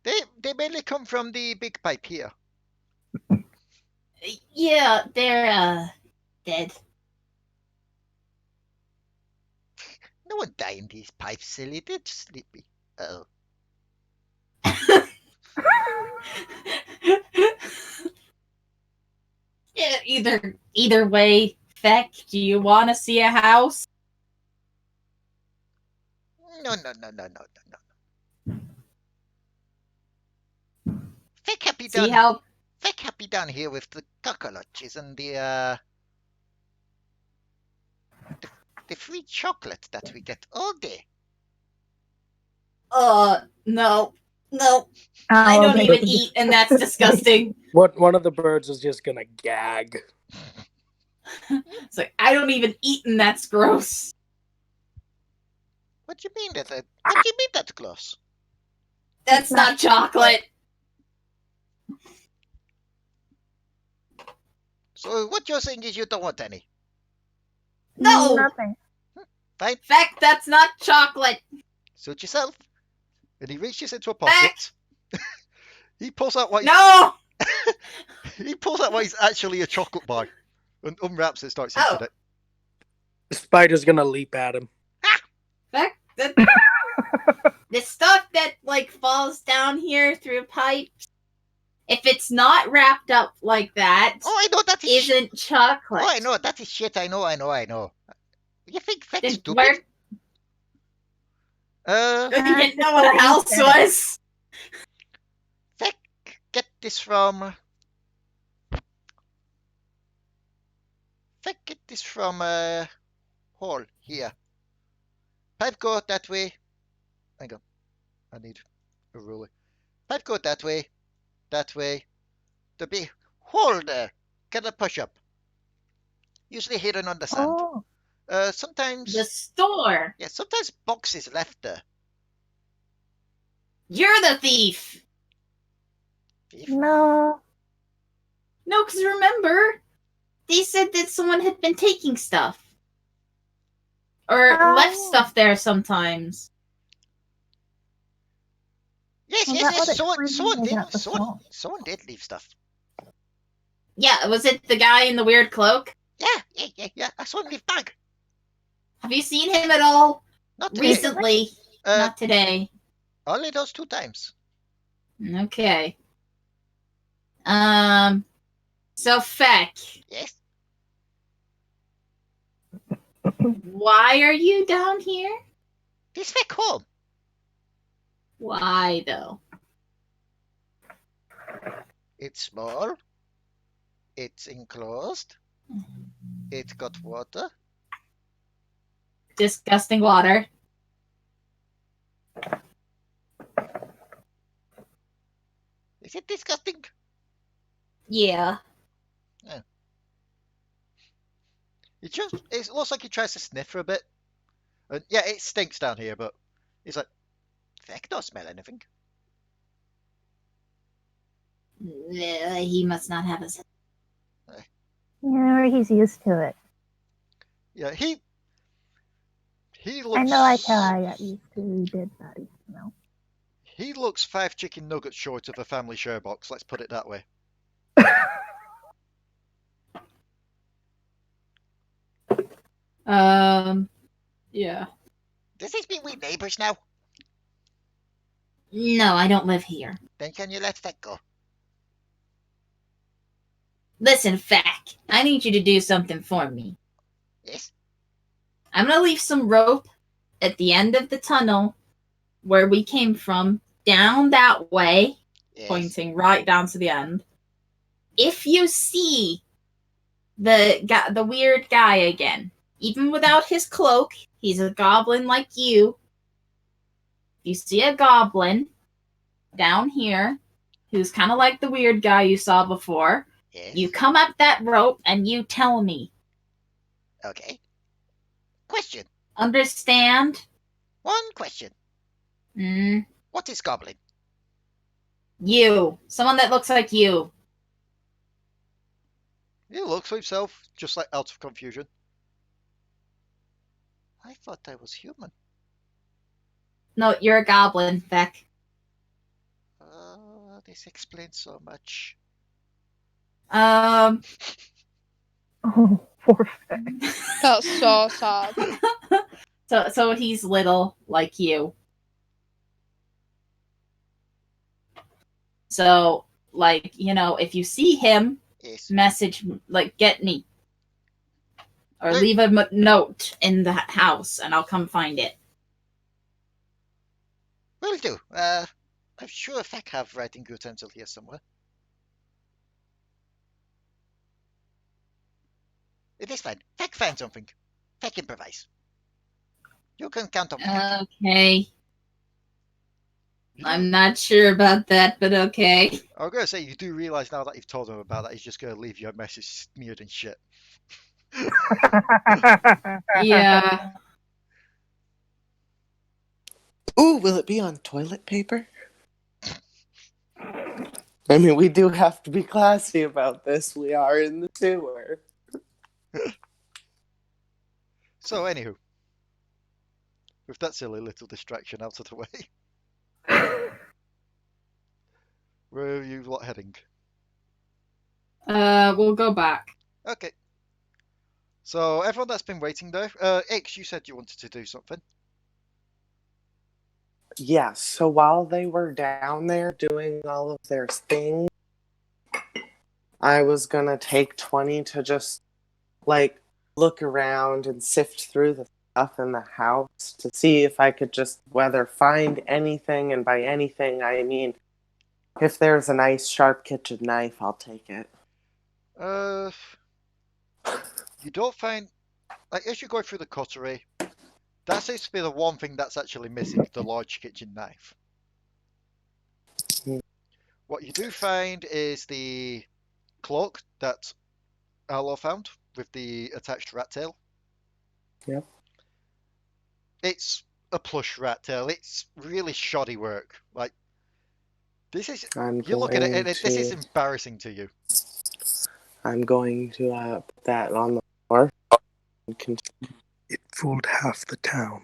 They mainly come from the big pipe here. Yeah, they're, dead. No one die in these pipes, silly. They're just sleepy. Oh. Yeah, either way, Feck, do you want to see a house? No. Feck happy down here with the cockroaches and the free chocolate that we get all day. No. I don't even eat, and that's disgusting. One of the birds is just gonna gag. It's like, I don't even eat, and that's gross. What do you mean that's gross? That's not chocolate. So what you're saying is you don't want any? No. Nothing. Fine. Feck, that's not chocolate. Suit yourself. And he reaches into a pocket. He pulls out what he pulls out what is actually a chocolate bar and unwraps it, starts eating it. The spider's gonna leap at him. Feck, the stuff that falls down here through pipes, if it's not wrapped up like that, I know that isn't chocolate. Oh, I know that is shit. I know. You think Feck's stupid? You didn't know what a house was. Feck, get this from. Hall here. Pipe go that way. Hang on, I need a ruler. Pipe go that way. The big hole there. Can I push up? Usually hidden on the sand. Oh. Sometimes the store. Yeah, sometimes boxes left there. You're the thief. No. No, because remember, they said that someone had been taking stuff. Or left stuff there sometimes. Yes. Someone did leave stuff. Yeah, was it the guy in the weird cloak? Yeah. I saw him leave bag. Have you seen him at all? Not today. Recently. Not today. Only those 2 times. Okay. So Feck. Yes? Why are you down here? This Feck home. Why, though? It's small. It's enclosed. It's got water. Disgusting water. Is it disgusting? Yeah. It looks like he tries to sniff for a bit. And yeah, it stinks down here, but he's like, Feck don't smell anything. He must not have a sense. Yeah, he's used to it. Yeah, he He I looks. know I tell I got used to he did buddy. No. He looks 5 chicken nuggets short of a family share box. Let's put it that way. Yeah. Does this mean we neighbours now? No, I don't live here. Then can you let that go? Listen, Fack, I need you to do something for me. Yes. I'm gonna leave some rope at the end of the tunnel where we came from, down that way, Yes. Pointing right down to the end. if you see the weird guy again, even without his cloak, he's a goblin like you. If you see a goblin down here who's kind of like the weird guy you saw before, Yes. you come up that rope and you tell me. Okay. Question. Understand? One question. Mm, What is goblin? you. Someone that looks like you. He looks himself just like out of confusion. I thought I was human. No, you're a goblin, Beck. This explains so much. Oh, poor Faye. That's so sad. So he's little, like you. So, like, if you see him, Yes. message, like, get me. Or Hey. leave a note in the house, and I'll come find it. Will do. I'm sure Feck have writing utensil here somewhere. It is fine. Feck find something. Feck improvise. You can count on Feck. Okay. I'm not sure about that, but okay. I was gonna say you do realise now that you've told him about that, he's just gonna leave you a message smeared in shit. Yeah. Ooh, will it be on toilet paper? I mean, we do have to be classy about this. We are in the sewer. So, anywho, with that silly little distraction out of the way, where are you lot heading? We'll go back. Okay. So, everyone that's been waiting there, Ix, you said you wanted to do something. Yeah, so while they were down there doing all of their things, I was gonna take 20 to just, like, look around and sift through the stuff in the house to see if I could just whether find anything, and by anything I mean if there's a nice sharp kitchen knife, I'll take it. You don't find, like, as you go through the cutlery, that seems to be the one thing that's actually missing, the large kitchen knife. What you do find is the cloak that Allo found with the attached rat tail. Yep. It's a plush rat tail. It's really shoddy work. Like, this is, you look at it and this is embarrassing to you. I'm going to put that on the floor. And continue. It fooled half the town.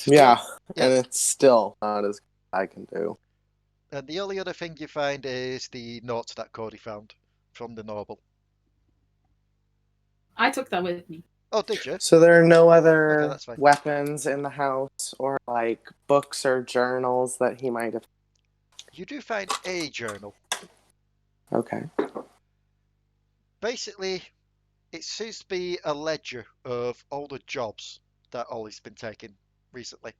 Yeah, and it's still not as good as I can do. And the only other thing you find is the note that Codi found from the noble. I took that with me. Oh, did you? So there are no Okay, other that's fine. weapons in the house or like books or journals that he might have. You do find a journal. Okay. Basically, it seems to be a ledger of all the jobs that Ollie's been taking recently.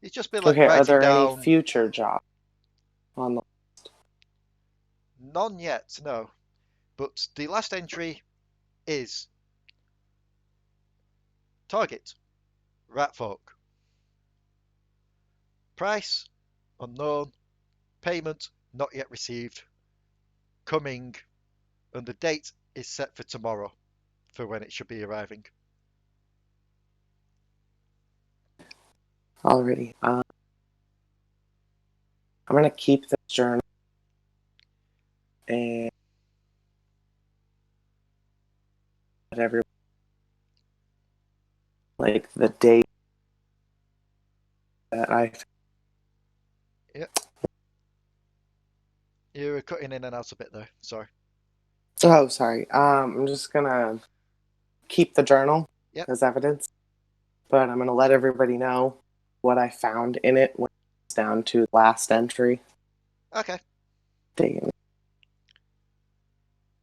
He's just been like Okay, are writing there down. any future jobs on the None yet, no. But the last entry is target ratfolk. Price unknown. Payment not yet received. Coming, and the date is set for tomorrow for when it should be arriving. Alrighty. I'm gonna keep this journal and let everyone like the date that I. You were cutting in and out a bit there. Sorry. Oh, sorry. I'm just gonna keep the journal as evidence, but I'm gonna let everybody know what I found in it when it's down to the last entry. Okay. Dang.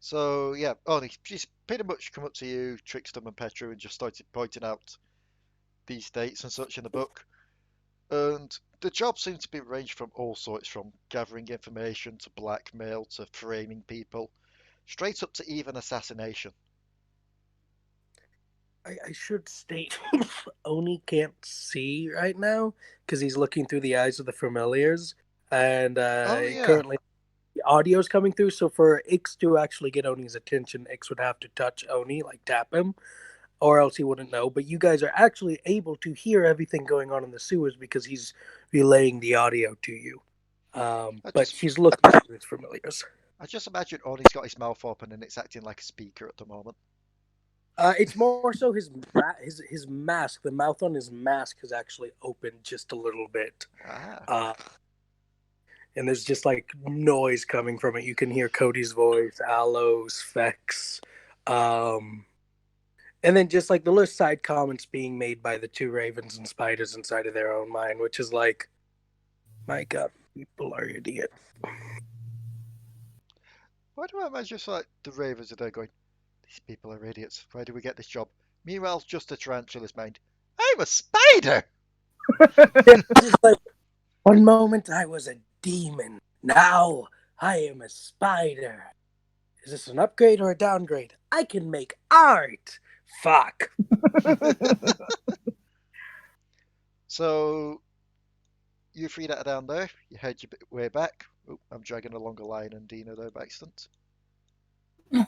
So yeah, she's pretty much come up to you, Trickstem and Petru, and just started pointing out these dates and such in the book. And the job seems to be ranged from all sorts, from gathering information to blackmail to framing people, straight up to even assassination. I should state, Oni can't see right now because he's looking through the eyes of the familiars, and currently the audio's coming through. So for Ix to actually get Oni's attention, Ix would have to touch Oni, like tap him, or else he wouldn't know. But you guys are actually able to hear everything going on in the sewers because he's relaying the audio to you. But she's looking through his familiars. I just imagine Oni's got his mouth open and it's acting like a speaker at the moment. It's more so his mask. The mouth on his mask has actually opened just a little bit. And there's just like noise coming from it. You can hear Codi's voice, Allo's, Fex, and then just like the little side comments being made by the two ravens and spiders inside of their own mind, which is like, my God, people are idiots. Why do I imagine like the ravens are there going, these people are idiots. Why do we get this job? Meanwhile, just a tarantula's mind. I'm a spider! Like, one moment I was a demon. Now I am a spider. Is this an upgrade or a downgrade? I can make art. Fuck. So, you three that are down there, you head your way back. Oh, I'm dragging along a line and Dina there by accident. You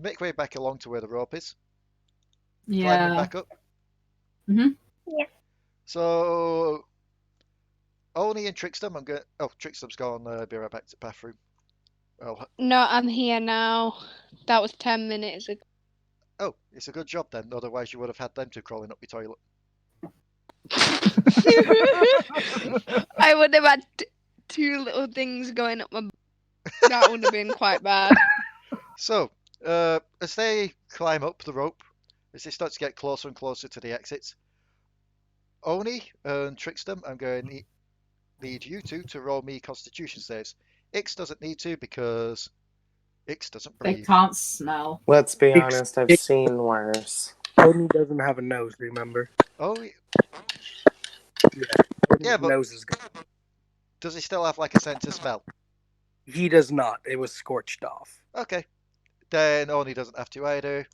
make way back along to where the rope is. Climbing back up. Mm-hmm. Yeah. So, Oni and Trickstem, I'm going. Oh, Trickstem's gone. Be right back to the bathroom. No, I'm here now. That was 10 minutes ago. Oh, it's a good job then. Otherwise, you would have had them two crawling up your toilet. I would have had two little things going up my. That would have been quite bad. So, as they climb up the rope, as they start to get closer and closer to the exits, Oni and Trickstem, I'm going to need you two to roll me Constitution saves. Ix doesn't need to because Ix doesn't breathe. They can't smell. Let's be honest, I've seen worse. Oni doesn't have a nose, remember? Oh, yeah, but nose is good. Does he still have like a sense of smell? He does not. It was scorched off. Okay. Then Oni doesn't have to either.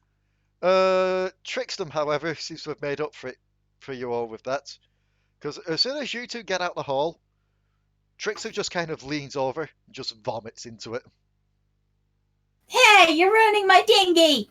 Trickstem, however, seems to have made up for you all with that. Because as soon as you two get out the hall, Trickstem just kind of leans over and just vomits into it. Hey, you're ruining my dinghy!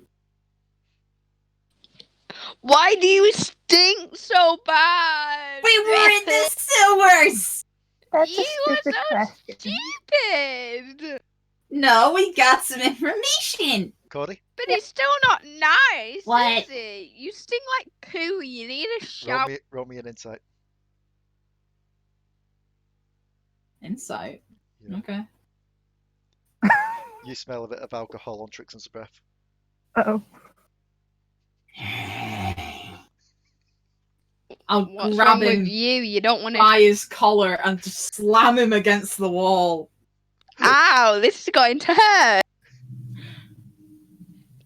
Why do you stink so bad? We were in the sewers! That's You a are stupid so question. stupid! No, we got some information! Codi? But it's still not nice, What? is it? You stink like poo. You need a shower. Roll me an insight. Insight. Yeah. Okay. You smell a bit of alcohol on Trickstem's breath. Uh-oh. I'll What's grab wrong him with you? You don't want to. by his collar and just slam him against the wall. Ow! This is going to hurt.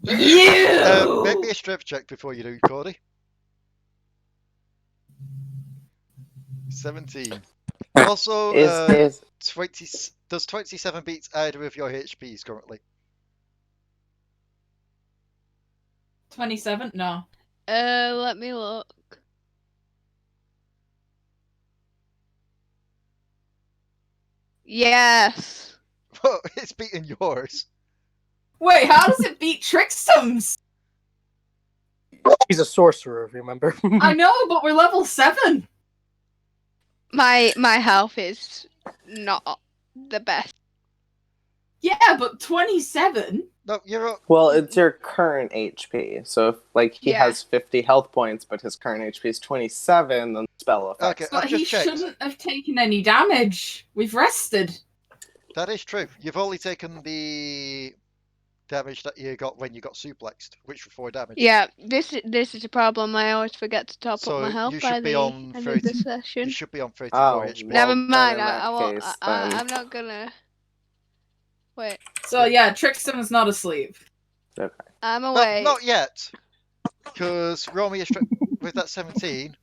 You! Make me a strength check before you do, Codi. 17. Also, Is 20. Does 27 beat either of your HPs currently? 27? No. Let me look. Yes. Well, it's beating yours. Wait, how does it beat Trickstem's? He's a sorcerer, remember? I know, but we're level 7. My health is not the best. Yeah, but 27? No, you're. Well, it's your current HP. So if he Yeah. has 50 health points, but his current HP is 27, then spell effects. Okay, But I've he just checked. shouldn't have taken any damage. We've rested. That is true. You've only taken the damage that you got when you got suplexed, which was 4 damage. Yeah, this is a problem. I always forget to top up my So health you by should be the on end of the 30. You session. should be on 34 Oh, HP. well, Never then mind. in that I won't. case, then- I'm not gonna. Wait. So yeah, Trickstem is not asleep. Okay. I'm No, awake. not yet. Because Romy is with that 17,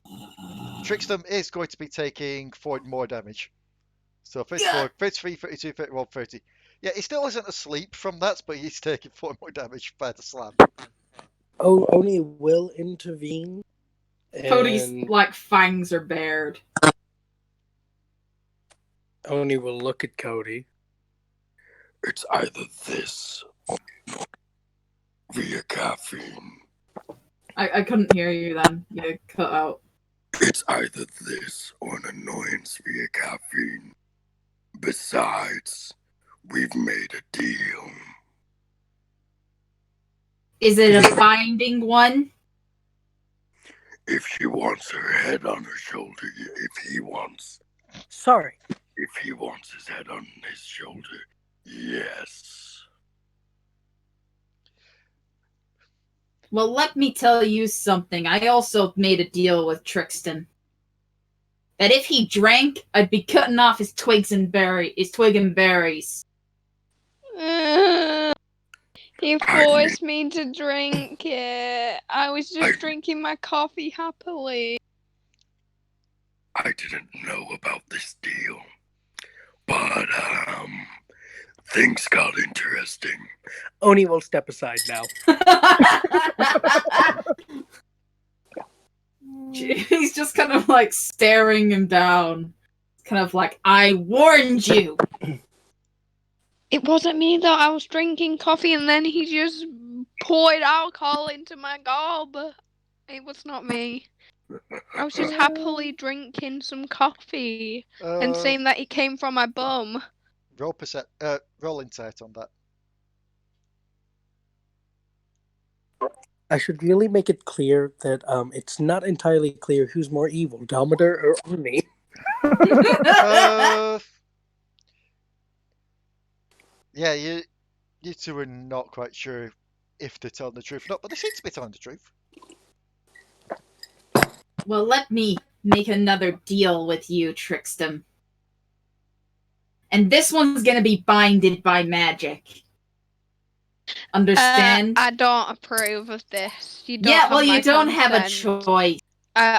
Trickstem is going to be taking 4 more damage. So 34, 33, 32, 31, 30. Yeah, he still isn't asleep from that, but he's taking 4 more damage by the slam. Oni will intervene. Cody's And fangs are bared. Oni will look at Cody. It's either this or via caffeine. I couldn't hear you then. You cut out. It's either this or an annoyance via caffeine. Besides, we've made a deal. Is it a binding one? If she wants her head on her shoulder, if he wants his head on his shoulder, yes. Well, let me tell you something. I also made a deal with Trickstem. That if he drank, I'd be cutting off his twig and berries. He forced me to drink it. I was just drinking my coffee happily. I didn't know about this deal, but things got interesting. Oni will step aside now. He's just kind of staring him down. Kind of I warned you. It wasn't me though. I was drinking coffee and then he just poured alcohol into my gob. It was not me. I was just happily drinking some coffee and saying that it came from my bum. Roll insight on that. I should really make it clear that it's not entirely clear who's more evil, Damadur or Oni. Yeah, you two are not quite sure if they're telling the truth or not, but they seem to be telling the truth. Well, let me make another deal with you, Trickstem. And this one's gonna be binded by magic. Understand? I don't approve of this. You don't you don't have a consent. choice.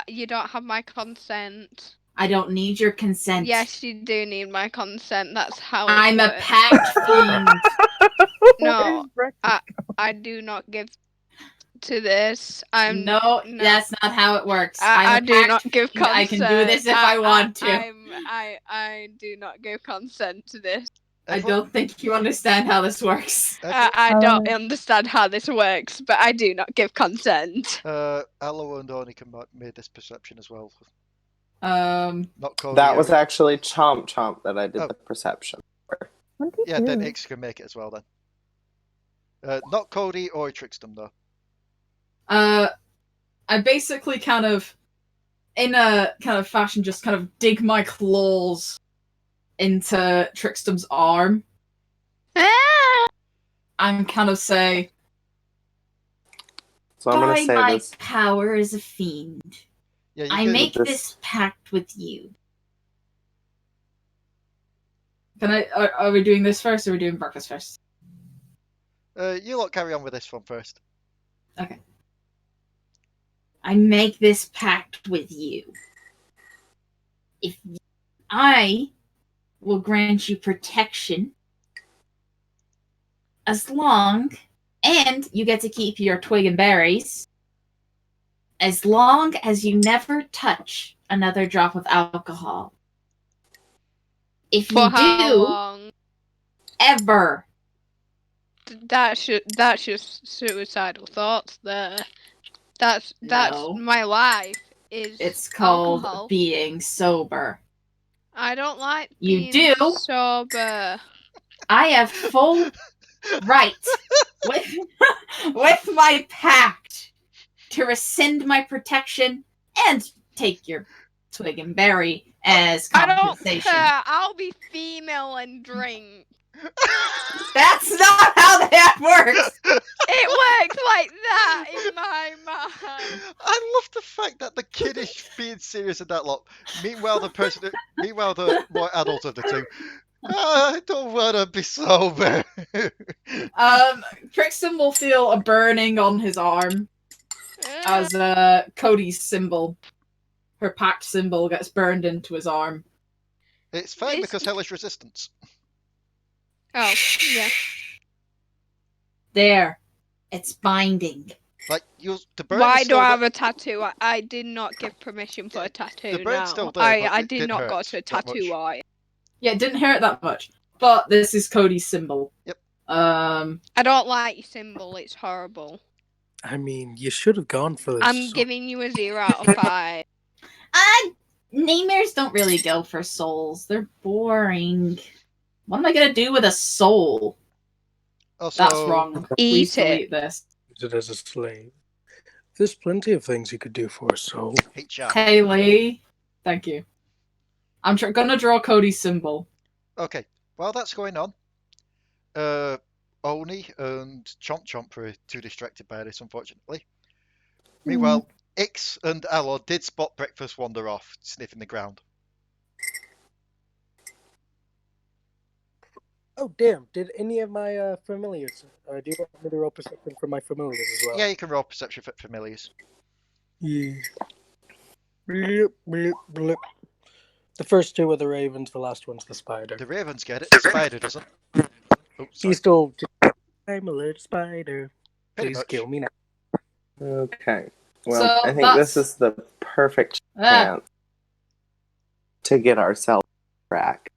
You don't have my consent. I don't need your consent. Yes, you do need my consent. That's how I'm a works. pact fiend. No, I do not give to this. No, that's not how it works. I do not give consent. I can do this if I want to. I do not give consent to this. I don't think you understand how this works. I don't understand how this works, but I do not give consent. Allo and Oni can make this perception as well. Not Codi. That was actually Chomp that I did the perception for. Yeah, then Ix can make it as well then. Not Codi or Trickstem though. I basically kind of, in a kind of fashion, just kind of dig my claws into Trickstem's arm. And kind of say, so I'm by gonna say my this. power as a fiend, yeah, I make this pact with you. Can I? Are we doing this first, or are we doing breakfast first? You lot carry on with this one first. Okay. I make this pact with you. If I will grant you protection as long, and you get to keep your twig and berries, as long as you never touch another drop of alcohol. If you do, ever. That's just suicidal thoughts there. That's No. my life. It's called alcohol. being sober. I don't like You being do? sober. I have full right with my pact to rescind my protection and take your twig and berry as I don't compensation. care. I'll be female and drink. That's not how that works. It works like that in my mind. I love the fact that the kid is being serious in that lot. Meanwhile, the more adult of the two, I don't want to be sober. Trickstem will feel a burning on his arm as Codi's symbol, her pact symbol, gets burned into his arm. It's fine because hellish resistance. Oh, yeah. There. It's binding. Like the burn. Why is do still I have a tattoo? I did not give permission for a tattoo. The burn's still there, but I it did didn't not hurt go to a that tattoo much. art. Yeah, it didn't hurt that much. But this is Codi's symbol. Yep. I don't like your symbol. It's horrible. I mean, you should have gone for this. I'm giving you a 0 out of 5. Nightmares don't really go for souls. They're boring. What am I gonna do with a soul? Also, That's wrong. Please Eat it. delete this. Use it as a slave. There's plenty of things you could do for a soul. Hey, Leigh. Thank you. I'm gonna draw Codi's symbol. Okay, while that's going on, Oni and Chomp Chomp are too distracted by this, unfortunately. Meanwhile, Ix and Allo did spot breakfast wander off, sniffing the ground. Oh, damn. Did any of my familiars... do you want me to roll perception for my familiars as well? Yeah, you can roll perception for familiars. Yeah. Blip, blip, blip. The first two are the ravens, the last one's the spider. The ravens get it, the spider doesn't. Oh, sorry. He's still... I'm a little spider. Pretty Please much. kill me now. Okay. Well, So I think that's- this is the perfect chance to get ourselves back.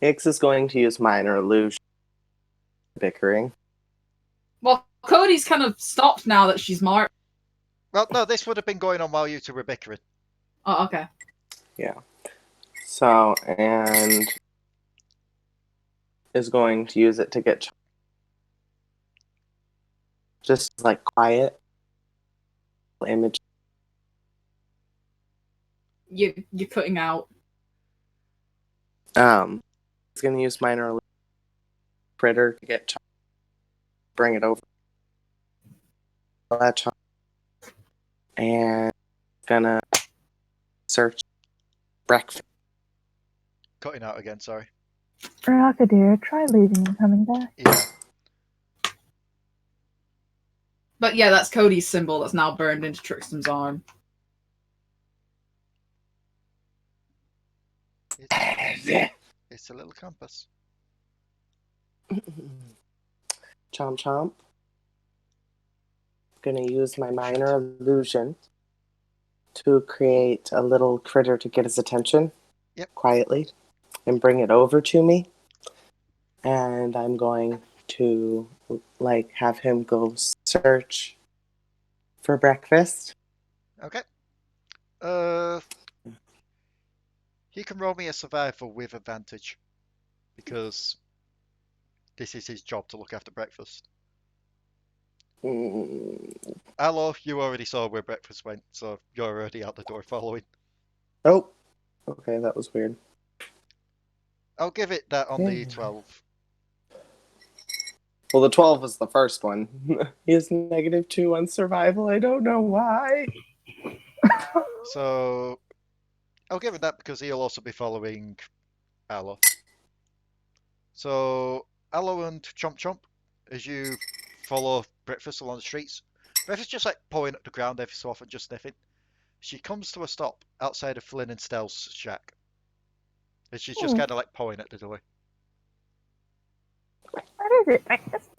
Ix is going to use minor illusion. Bickering. Well, Codi's kind of stopped now that she's marked. Well, no, this would have been going on while you two were bickering. Oh, okay. Yeah. So, and is going to use it to get just like quiet image. You're cutting out. He's going to use minor illusion critter to get bring it over. That chunk. And gonna search breakfast. Cutting out again, sorry. Raka dear, try leaving and coming back. Yeah. But yeah, that's Codi's symbol that's now burned into Trickstem's arm. It's a little compass. Chomp chomp. Gonna use my minor illusion to create a little critter to get his attention. Yep. Quietly. And bring it over to me. And I'm going to have him go search for breakfast. Okay. He can roll me a survival with advantage because this is his job to look after breakfast. Allo, you already saw where breakfast went, so you're already out the door following. Oh, okay, that was weird. I'll give it that on the 12. Well, the 12 was the first one. He has -2 on survival. I don't know why. So I'll give it that because he'll also be following Allo. So Allo and Chomp Chomp, as you follow breakfast along the streets, breakfast just like pawing at the ground every so often, just sniffing. She comes to a stop outside of Flynn and Stell's shack. And she's just kind of like pawing at the door. What is it? Breakfast?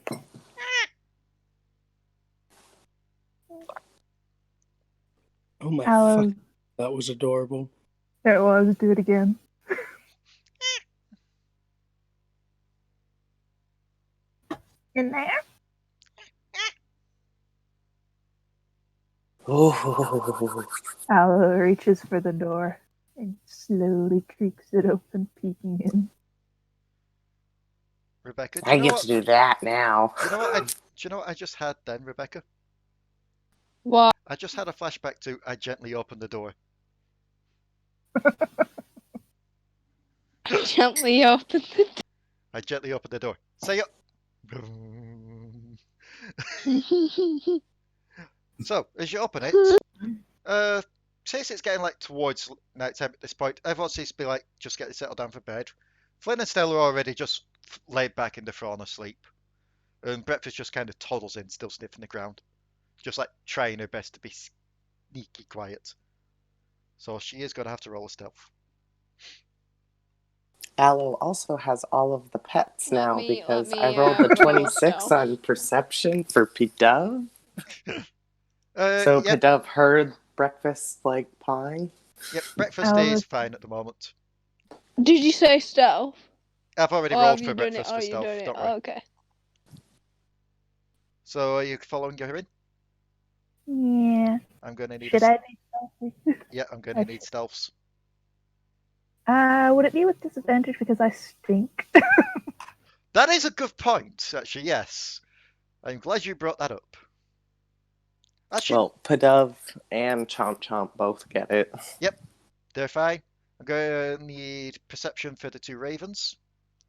Oh my Allo. fuck. That was adorable. There it was. Do it again. In there? Oh. Allo reaches for the door and slowly creaks it open, peeking in. Rebecca, I get to do that now. You know what? you know what I just had then, Rebecca? What? I just had a flashback to I gently opened the door. Gently open the I gently opened the door. Say up. door. So, as you open it, since it's getting like towards night time at this point, everyone seems to be like just getting settled down for bed. Flynn and Stella are already just laid back in the throne asleep. And Breakfast just kind of toddles in, still sniffing the ground. Just like trying her best to be sneaky quiet. So she is going to have to roll a stealth. Allo also has all of the pets Let now me- because let I me, rolled a roll 26 stealth. on perception for Pidove. So Yep, Pidove heard breakfast like pawing. yep. Breakfast Oh, is fine at the moment. Did you say stealth? I've already Or rolled have for you done it? breakfast Oh, for you stealth. done it? Don't worry. Okay. So are you following her in? yeah. I'm going to need Should I be stealthy? Yeah, I'm going to need stealths. Would it be with disadvantage because I stink? That is a good point, actually, yes. I'm glad you brought that up. Actually, Well, Pidove and Chomp Chomp both get it. yep, they're fine. I'm going to need perception for the two ravens.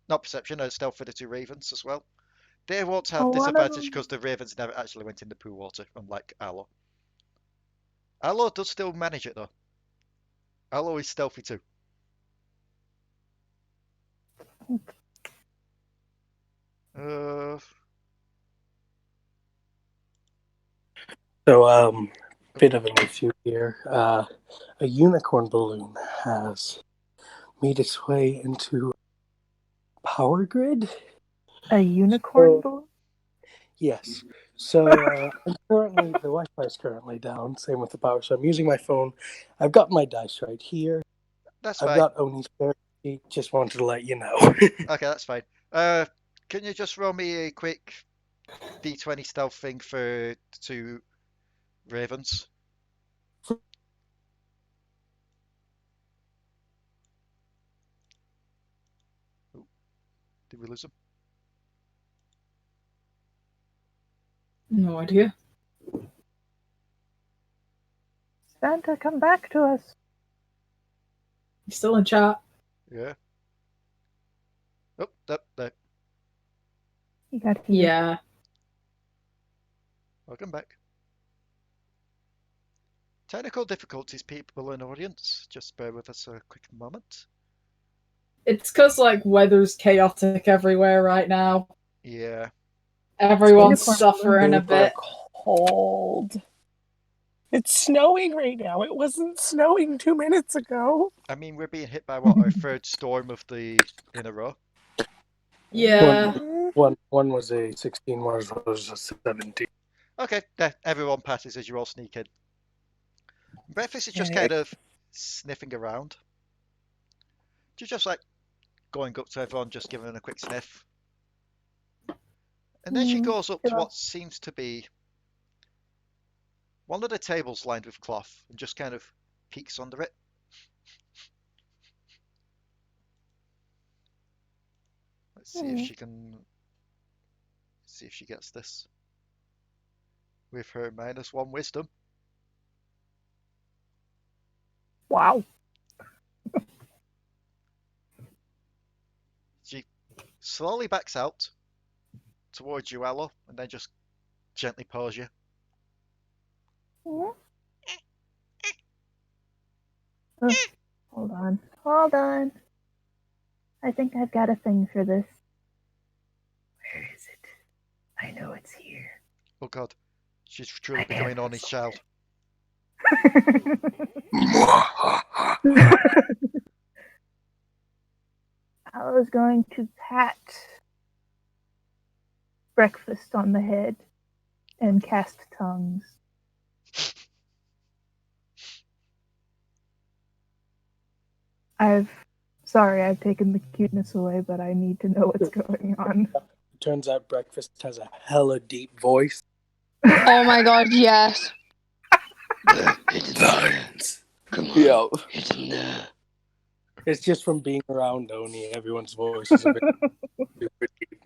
Not perception, stealth for the two ravens as well. They won't have Oh, one of disadvantage them- because the ravens never actually went in the pool water, unlike Allo. Allo does still manage it, though. Allo is stealthy too. So, bit of an issue here. A unicorn balloon has made its way into power grid. A unicorn So- balloon? Yes. So I'm currently the Wi-Fi is currently down. Same with the power. So I'm using my phone. I've got my dice right here. That's I've fine. got Oni's spare sheet. Just wanted to let you know. Okay, that's fine. Can you just roll me a quick D20 stealth thing for the two ravens? Oh, did we lose them? No idea. Santa, come back to us. He's still in chat. Yeah. Oh, there. You got here. Yeah. Welcome back. Technical difficulties, people in audience. Just bear with us a quick moment. It's because, like, weather's chaotic everywhere right now. Yeah. Everyone's Unicorn suffering a bit. Cold. It's snowing right now. It wasn't snowing 2 minutes ago. I mean, we're being hit by what, our third storm of the in a row. Yeah. One was a 16, one was a 17. Okay, there, everyone passes as you all sneak in. Breakfast is just Yeah. kind of sniffing around. She's just like going up to everyone, just giving them a quick sniff. And then she goes up to sure. what seems to be one of the tables lined with cloth and just kind of peeks under it. Let's see if she can see if she gets this with her -1 wisdom. Wow. She slowly backs out towards you, Allo, and then just gently paws you. Oh, hold on. Hold on. I think I've got a thing for this. Where is it? I know it's here. Oh god, she's truly becoming Oni's child. I was going to pat Breakfast on the head and cast tongues. Sorry, I've taken the cuteness away, but I need to know what's going on. Turns out Breakfast has a hella deep voice. Oh my god, yes. Lions. Come on. Yo. It's in there. It's just from being around Oni. Everyone's voice is a bit super deep.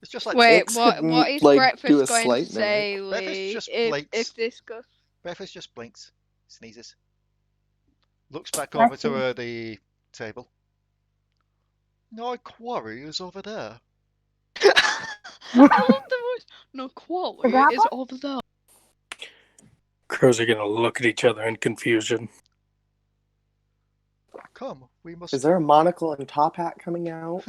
It's just like Wait, Ix what? could, What is like, do breakfast a going to slight mimic. say, Breakfast Leigh? just If blinks. this goes, Breakfast just blinks, sneezes, looks back Bless over to you. the table. No quarry is over there. I love the voice. No quality The grapple? is over there. Crows are gonna look at each other in confusion. Come, we must. Is there a monocle and top hat coming out?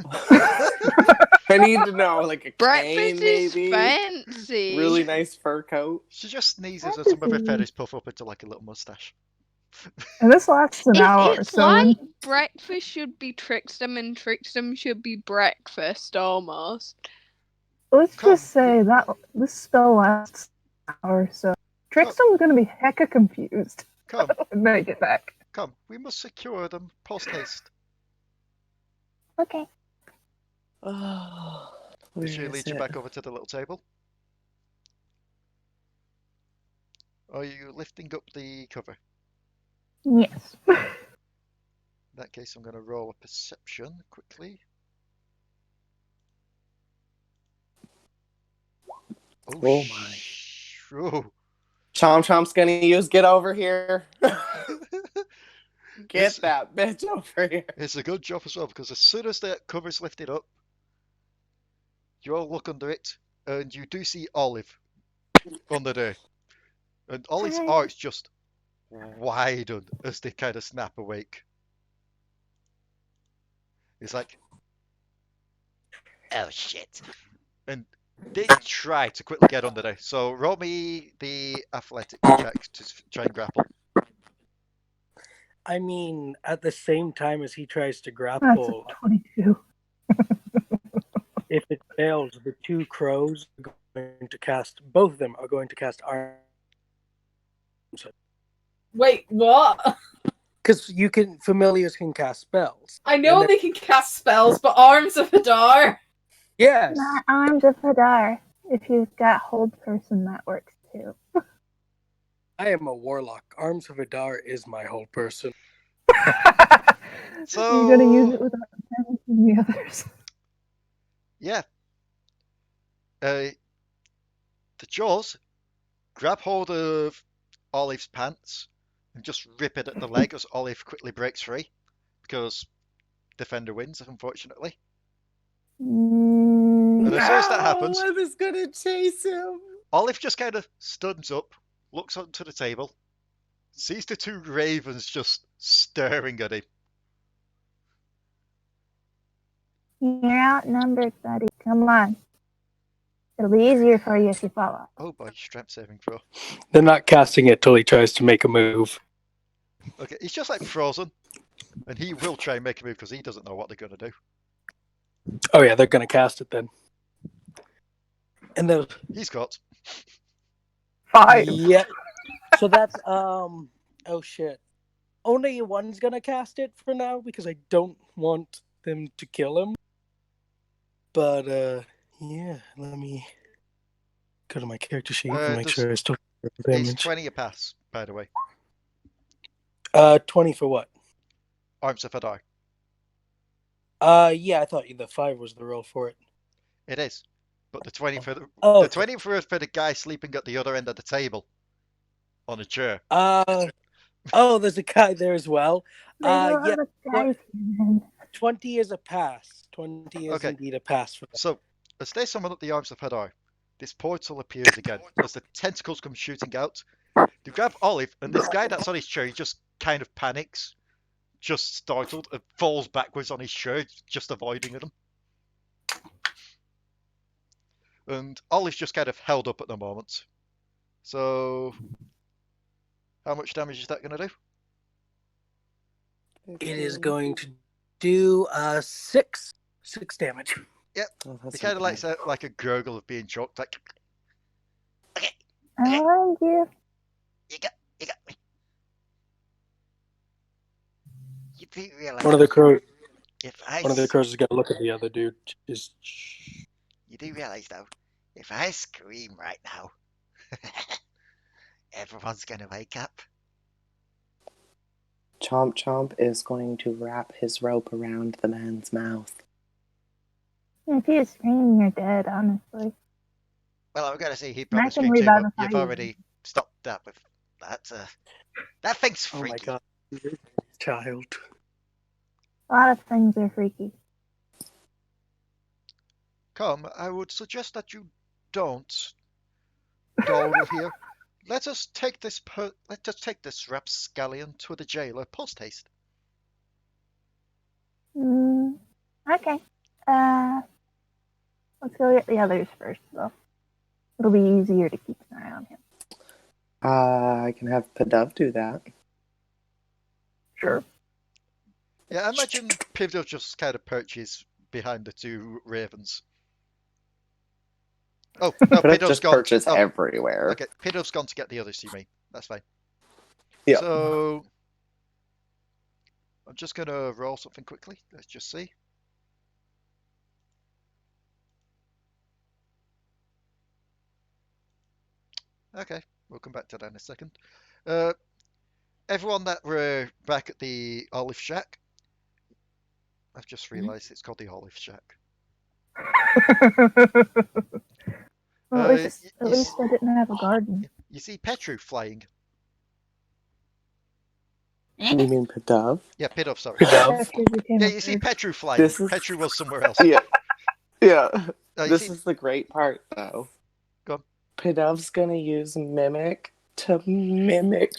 I need to know, like a cane, Breakfast is maybe. fancy. Really nice fur coat. She just sneezes and Fantasy. some of her feathers puff up into like a little mustache. And this lasts an hour, It's so like breakfast should be Trickstem and Trickstem should be breakfast almost. let's Come. just say that this spell lasts an hour, so Trickstem's gonna be hecka confused Come, when they get back. come, we must secure them post haste. Okay. Oh, where She is leads you it? back over to the little table. Are you lifting up the cover? Yes. In that case, I'm going to roll a perception quickly. Oh my. Oh. Chomp Chomp's gonna use get over here. Get It's- that bitch over here. It's a good job as well, because as soon as that cover's lifted up, you all look under it, and you do see Olive under there. And Olive's Hi. eyes just widen as they kind of snap awake. It's like, oh shit. And they try to quickly get under there. So roll me the athletic check to try and grapple. I mean, at the same time as he tries to That's grapple, a 22. if it fails, the two crows are going to cast. Both of them are going to cast Iron. Wait, what? Because familiars can cast spells. I know And they can cast spells, but Arms of Hadar. Yes. Not Arms of Hadar. If you've got Hold Person, that works too. I am a warlock. Arms of Hadar is my whole person. So You're gonna use it without silencing the others. yeah. The jaws grab hold of Olive's pants and just rip it at the leg as Olive quickly breaks free, because Defender wins, unfortunately. And as soon as that happens, I was gonna chase him. Olive just kind of stands up, looks onto the table, sees the two ravens just staring at him. You're outnumbered, buddy. Come on. It'll be easier for you if you follow. Oh boy, strength saving throw. They're not casting it till he tries to make a move. Okay, he's just like frozen, and he will try and make a move because he doesn't know what they're going to do. Oh yeah, they're going to cast it then. And then He's got 5. Yep. So that's oh shit. Only one's gonna cast it for now because I don't want them to kill him. But yeah, let me go to my character sheet and make does- sure I still have it's damage. 20 a pass, by the way. 20 for what? Arms of Hadar. Yeah, I thought the 5 was the roll for it. It is. But the 20 for the Oh, the 20 for the guy sleeping at the other end of the table on a chair. there's a guy there as well. There's a Yeah, lot of guys here. 20 is a pass. 20 is Okay. indeed a pass for that. So, as they summon up the Arms of Hadar, this portal appears again as the tentacles come shooting out. They grab Olive, and this guy that's on his chair, he just kind of panics, just startled, and falls backwards on his chair, just avoiding them. And Olive's just kind of held up at the moment. So, how much damage is that going to do? It is going to do 6 damage. Oh, He kind of likes like a gurgle of being choked, like, I warned you. you got me. You do realize One of the crows if has got to look at the other dude. Just you do realize though, if I scream right now, everyone's gonna wake up. Chomp Chomp is going to wrap his rope around the man's mouth. If you scream, you're dead, honestly. Well, I'm gonna say he And I probably can screamed too, but revivify you've you. already stopped that with that. That thing's Oh my freaky. god, child. A lot of things are freaky. Come, I would suggest that you don't dawdle here. Let us take this rapscallion to the jailer post haste. Okay. Let's go get the others first, though. It'll be easier to keep an eye on him. I can have Padav do that. Sure. Yeah, I imagine Pivdov just kind of perches behind the two ravens. Oh, no, Padav Pidov's just gone. perches Oh, everywhere. okay, Pidov's gone to get the others, you mean. That's fine. Yeah. So, I'm just going to roll something quickly. Let's just see. Okay, we'll come back to that in a second. Everyone that were back at the Olive Shack, I've just realised it's called the Olive Shack. Well, at least I didn't have a garden. You see Petru flying. You mean Padav? Yeah, Pidov, sorry. Petru became Yeah, a you see bird. Petru flying. This is- Petru was somewhere else. Yeah. Yeah. You This see- is the great part, though. Go on. Pidav's gonna use Mimic to mimic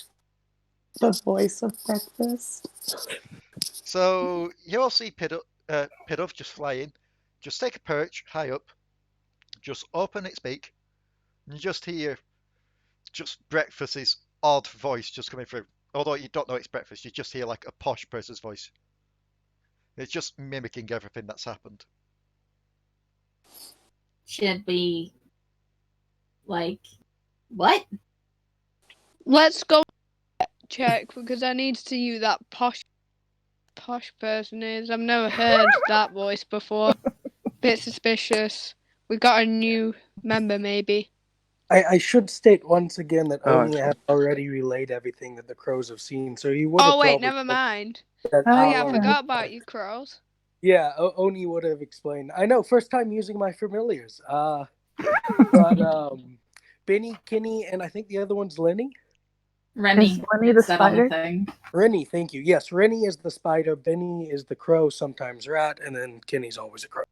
the voice of breakfast. So you all see Pidov just flying. Just take a perch high up. Just open its beak. And you just hear just breakfast's odd voice just coming through. Although you don't know it's breakfast, you just hear like a posh person's voice. It's just mimicking everything that's happened. Should we, like, what? Let's go check because I need to see who that posh person is. I've never heard that voice before. Bit suspicious. We got a new member, maybe. I should state once again that Oh, Oni has already relayed everything that the crows have seen, so he would have Oh wait, probably never mind. that Oh yeah, I Allo- forgot about you, crows. Yeah, Oni would have explained. I know, first time using my familiars. But Benny, Kenny, and I think the other one's Lenny. Rennie. Is Lenny the It's that on the spider? thing. Rennie, thank you. Yes, Rennie is the spider, Benny is the crow, sometimes rat, and then Kenny's always a crow.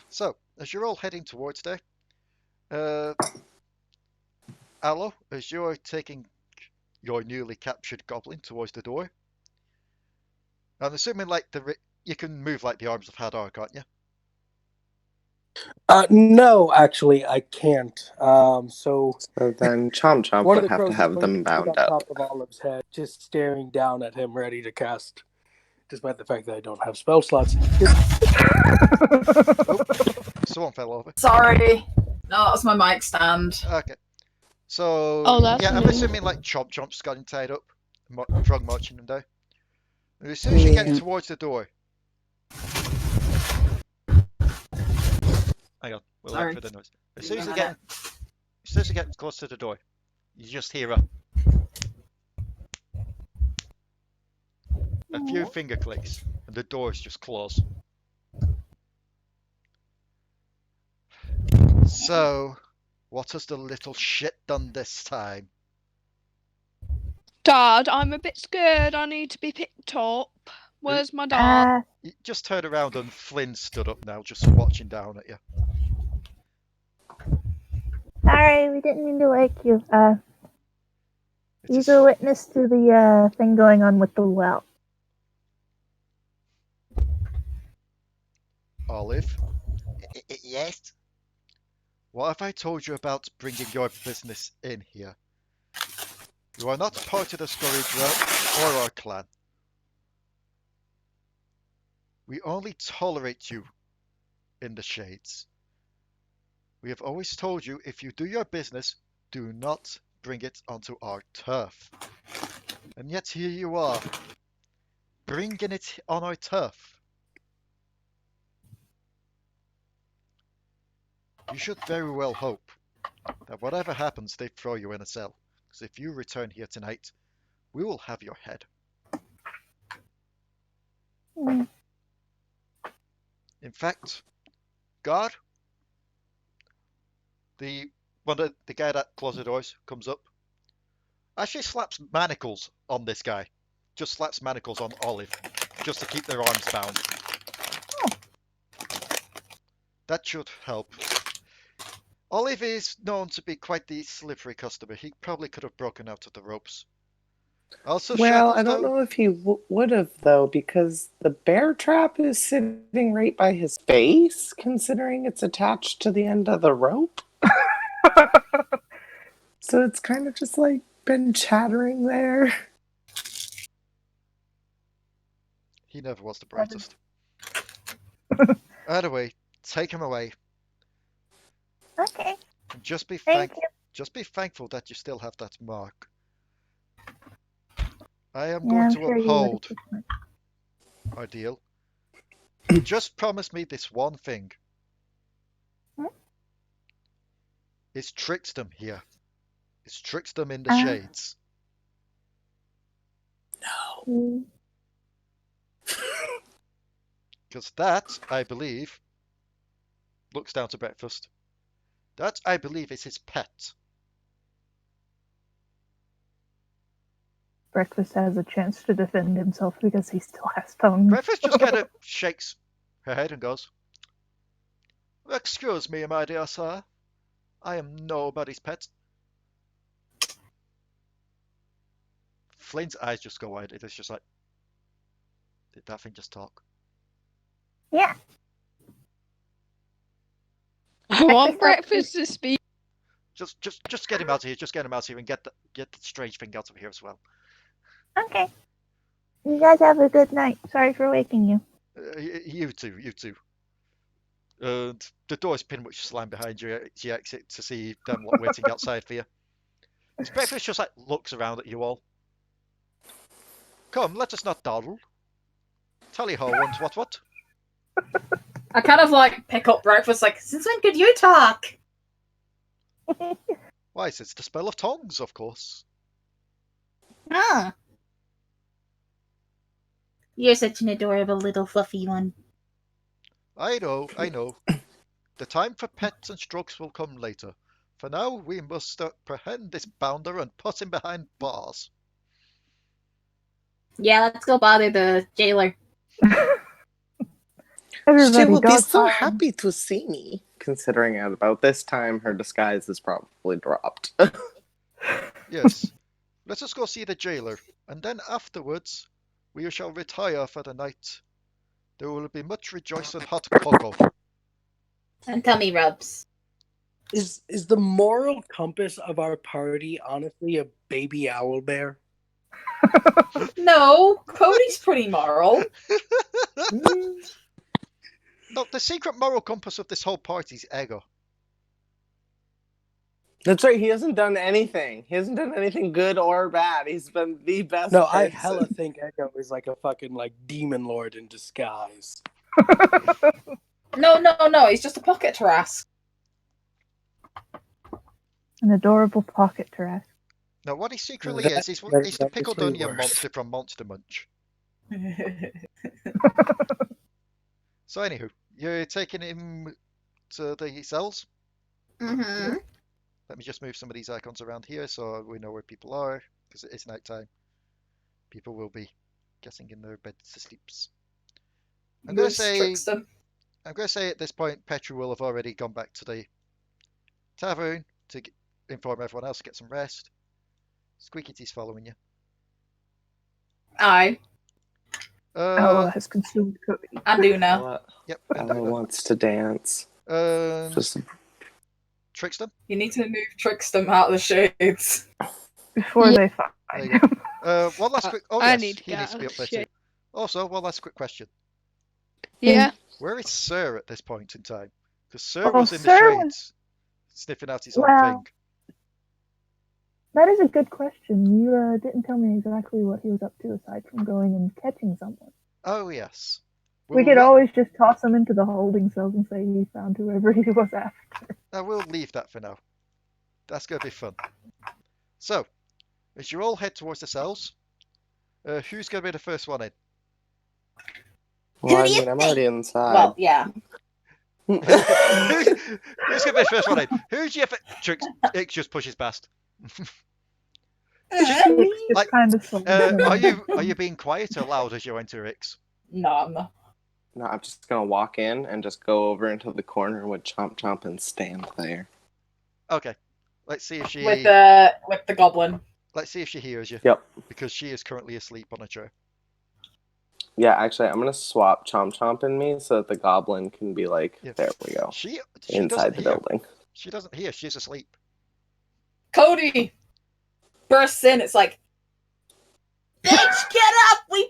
So, as you're all heading towards there, Allo, as you're taking your newly captured goblin towards the door, I'm assuming like you can move like the arms of Hadar, can't you? No, actually, I can't. So So then Chomp Chomp one of would the have crows to is have going them sit bound on up. top of Olive's head, just staring down at him, ready to cast, despite the fact that I don't have spell slots. Someone fell over. Sorry. No, that's my mic stand. Okay. So, Oh, that's yeah, I'm new. assuming like Chomp Chomp's got him tied up, frog marching him down. And as soon as you get Yeah. towards the door, hang on, we'll Sorry. wait for the noise. As soon as you get close to the door, you just hear a few finger clicks, and the doors just close. So, what has the little shit done this time? Dad, I'm a bit scared. I need to be picked up. Where's my dad? You just turn around and Flynn stood up now, just watching down at you. Sorry, we didn't mean to wake you. It He's is- a witness to the thing going on with the well. Olive? Yes? What have I told you about bringing your business in here? You are not part of the Scourge realm or our clan. We only tolerate you in the Shades. We have always told you if you do your business, do not bring it onto our turf. And yet here you are, bringing it on our turf. You should very well hope that whatever happens, they throw you in a cell. Because if you return here tonight, we will have your head. Mm. In fact, guard, the guy that closes the doors comes up. Actually slaps manacles on this guy. Just slaps manacles on Olive, just to keep their arms bound. That should help. Olive is known to be quite the slippery customer. He probably could have broken out of the ropes. Also, Well, shackles, I don't though. know if he would have, though, because the bear trap is sitting right by his face, considering it's attached to the end of the rope. So it's kind of just like been chattering there. He never was the brightest. Anyway, take him away. Okay. And just be Thank you. Just be thankful that you still have that mark. I am Yeah, going I'm to sure you uphold would. our deal. Just promise me this one thing. Hmm? Is Trickstem here? Is Trickstem in the Uh, shades? Mm, Because that, I believe, looks down to breakfast. That, I believe, is his pet. Breakfast has a chance to defend himself because he still has tongue. Breakfast just kind of shakes her head and goes, "Excuse me, my dear sir. I am nobody's pet." Flame's eyes just go wide. It is just like, did that thing just talk? Yeah. I want breakfast to speak. Just get him out of here. Just get him out of here and get the strange thing out of here as well. Okay. You guys have a good night. Sorry for waking you. You too. And the door's pretty much slammed behind you as you exit to see them lot waiting outside for you. This breakfast just like looks around at you all. Come, let us not dawdle. Tally ho, and what? I kind of like pick up breakfast, like, since when could you talk? Why, it's the spell of tongues, of course. Ah. You're such an adorable little fluffy one. I know. The time for pets and strokes will come later. For now, we must apprehend this bounder and put him behind bars. Yeah, let's go bother the jailer. She will be dog so pile. happy to see me. Considering at about this time, her disguise is probably dropped. Yes. Let us go see the jailer, and then afterwards we shall retire for the night. There will be much rejoicing hot cocoa. And tummy rubs. Is the moral compass of our party honestly a baby owl bear? No, Cody's pretty moral. No, the secret moral compass of this whole party is ego. That's right, he hasn't done anything. He hasn't done anything good or bad. He's been the best No, person. I hella think Echo is like a fucking like demon lord in disguise. No, he's just a pocket harass. An adorable pocket Tarrasque. Now, what he secretly That- is, he's that the makes pickled me onion worse. monster from Monster Munch. So, anywho, you're taking him to the cells? Mm-hmm. Let me just move some of these icons around here so we know where people are, because it is night time. People will be getting in their beds to sleep. I'm going to say at this point, Petru will have already gone back to the tavern to inform everyone else to get some rest. Squeaky Tea's following you. Aye, Allo has consumed Cody. I do know. Yep. Allo wants to dance. Just Trickstem? You need to move Trickstem out of the shades. Before they find There you go. One last quick. Oh, I yes, need to he get needs to out be of up there shit. too. Also, one last quick question. Yeah. Where is Sir at this point in time? Because Sir was in the Sir shades, sniffing out his own Well, thing. That is a good question. You didn't tell me exactly what he was up to aside from going and catching someone. Oh, yes. We could always just toss him into the holding cells and say he found whoever he was after. We'll leave that for now. That's going to be fun. So, as you all head towards the cells, who's going to be the first one in? Well, Who do you I'm think? already inside. Well, yeah. Who's gonna be the first one in? Who do you think? Ix just pushes past. It's just Like, kind of are you being quiet or loud as you enter, Ix? No, I'm not. No, I'm just gonna walk in and just go over into the corner with Chomp Chomp and stand there. Okay. Let's see if she With the goblin. let's see if she hears you. Yep. Because she is currently asleep on a chair. Yeah, actually, I'm gonna swap Chomp Chomp and me so that the goblin can be like, Yeah. there we go, She inside doesn't the hear. building. She doesn't hear. She's asleep. Codi bursts in. It's like, Bitch, get up! We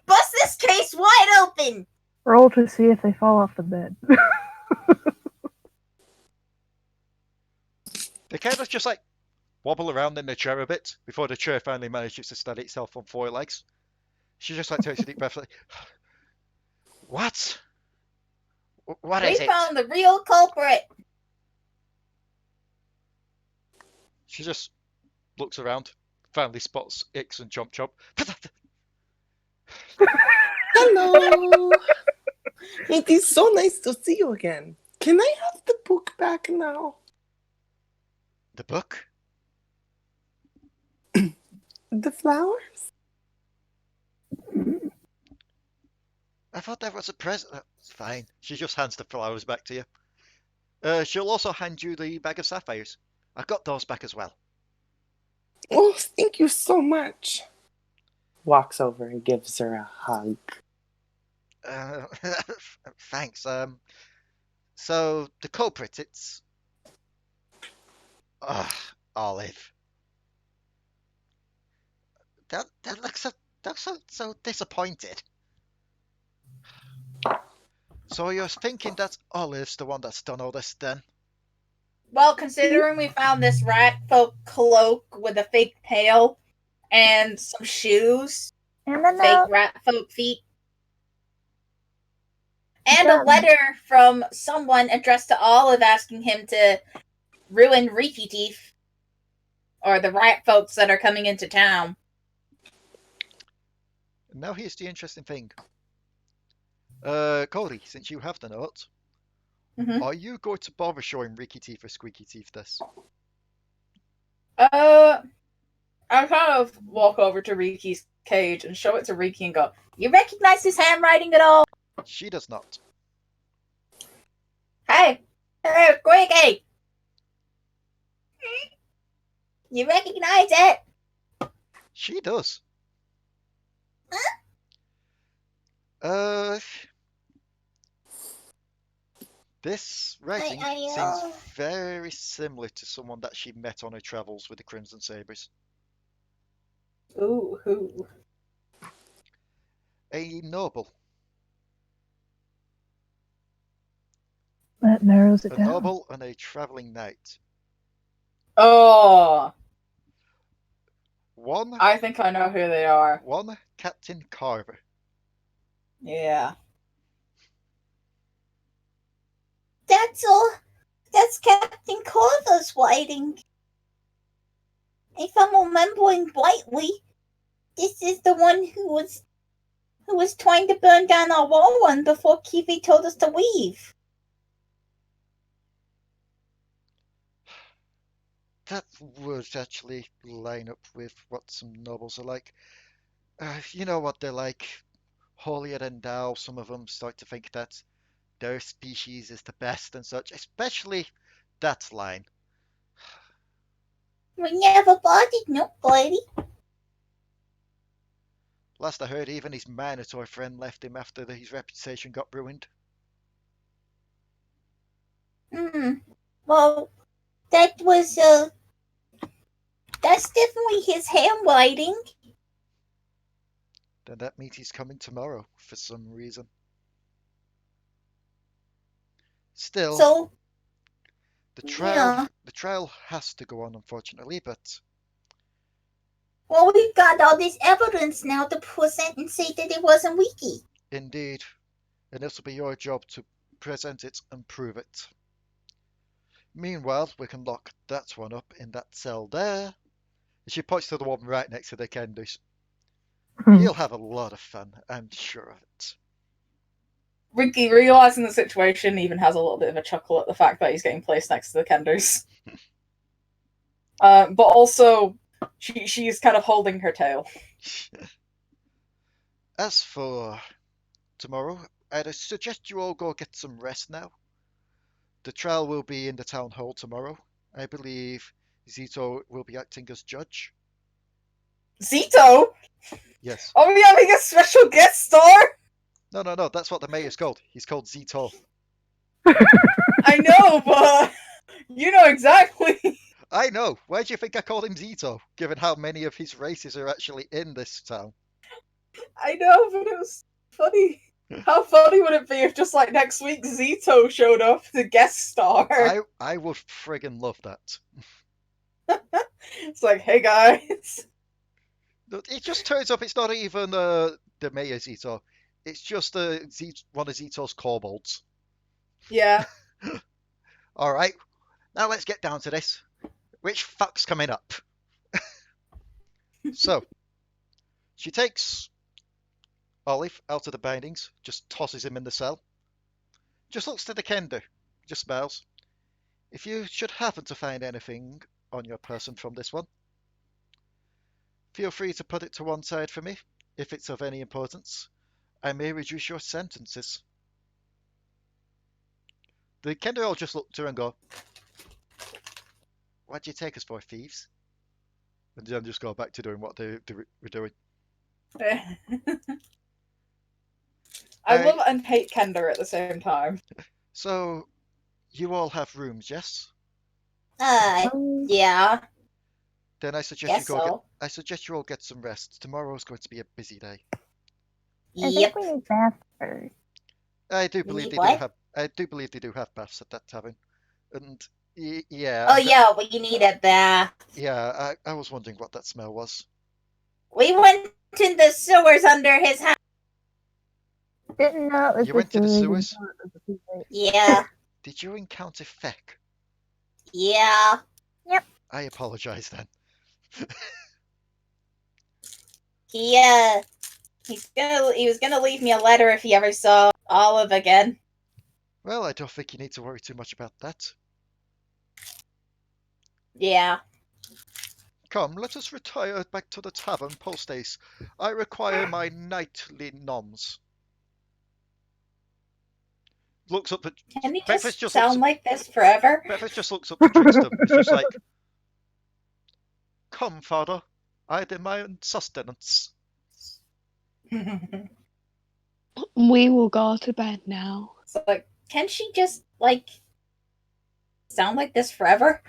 bust this case wide open! Roll to see if they fall off the bed. They kind of just like wobble around in the chair a bit before the chair finally manages to steady itself on 4 legs. She just like takes a deep breath like, what? What We is it? found the real culprit! She just looks around, finally spots Ix and Chomp Chomp. Hello! It is so nice to see you again. Can I have the book back now? The book? The flowers? I thought that was a present. That's fine. She just hands the flowers back to you. She'll also hand you the bag of sapphires. I got those back as well. Oh, thank you so much. Walks over and gives her a hug. Thanks. So the culprit, it's Olive. That looks so disappointed. So you're thinking that Olive's the one that's done all this then? well, considering we found this rat folk cloak with a fake tail and some shoes, And then fake rat folk feet, and a letter from someone addressed to Olive asking him to ruin Reeky Teeth, or the rat folks that are coming into town. Now here's the interesting thing. Codi, since you have the note, are you going to bother showing Ricky Teeth or Squeaky Teeth this? I kind of walk over to Riki's cage and show it to Riki and go, "You recognize his handwriting at all?" She does not. Hey, Squeaky! You recognize it? She does. This writing seems very similar to someone that she met on her travels with the Crimson Sabres. Ooh, who? A noble. That narrows it A down. noble and a traveling knight. Oh, One, I think I know who they are. one Captain Carver. Yeah. That's Captain Carver's writing. If I'm remembering rightly, this is the one who was trying to burn down our wall one before Kiwi told us to leave. That would actually line up with what some nobles are like. You know what they're like. Holier than thou, some of them start to think that their species is the best and such, especially that line. We never bothered nobody. Last I heard, even his Minotaur friend left him after his reputation got ruined. Well, that's definitely his handwriting. Then that means he's coming tomorrow for some reason. Still, So, the trial has to go on, unfortunately, but well, we've got all this evidence now to present and say that it wasn't Wiki. indeed, and this will be your job to present it and prove it. Meanwhile, we can lock that one up in that cell there. And she points to the one right next to the candies. You'll have a lot of fun, I'm sure of it. Ricky, realizing the situation, even has a little bit of a chuckle at the fact that he's getting placed next to the Kenders. But also, she's kind of holding her tail. As for tomorrow, I'd suggest you all go get some rest now. The trial will be in the town hall tomorrow. I believe Zito will be acting as judge. Zito? Yes. Are we having a special guest star? No, that's what the mayor's called. He's called Zito. I know, but you know exactly. I know. Why do you think I called him Zito, given how many of his races are actually in this town? I know, but it was funny. How funny would it be if just like next week Zito showed up to guest star? I would friggin' love that. It's like, hey guys. It just turns up. It's not even the mayor Zito. It's just one of Zito's kobolds. Yeah. All right. Now let's get down to this. Which fuck's coming up? So, she takes Olive out of the bindings, just tosses him in the cell. Just looks to the Kender, just smiles. If you should happen to find anything on your person from this one, feel free to put it to one side for me. If it's of any importance, I may reduce your sentences. The Kender all just look to her and go, what do you take us for, thieves? And then just go back to doing what they were doing. I love and hate Kender at the same time. So, you all have rooms, yes? Yeah. Then I suggest Guess so. I suggest you all get some rest. Tomorrow's going to be a busy day. I think we need baths first. I do believe need what? they do have baths at that tavern, and yeah. Oh yeah, well you need a bath. Yeah, I was wondering what that smell was. We went in the sewers under his house. Didn't know it was You went to the sewers sewers? until it was a few days. Yeah. Did you encounter Feck? Yeah. I apologize then. He was gonna leave me a letter if he ever saw Olive again. Well, I don't think you need to worry too much about that. Yeah. Come, let us retire back to the tavern post haste. I require my nightly noms. Looks up at Can he Breakfast just just looks sound like this forever? Breakfast just looks up to Trickstem. It's just like, come, father, I demand sustenance. We will go to bed now. So, like, can she just like sound like this forever?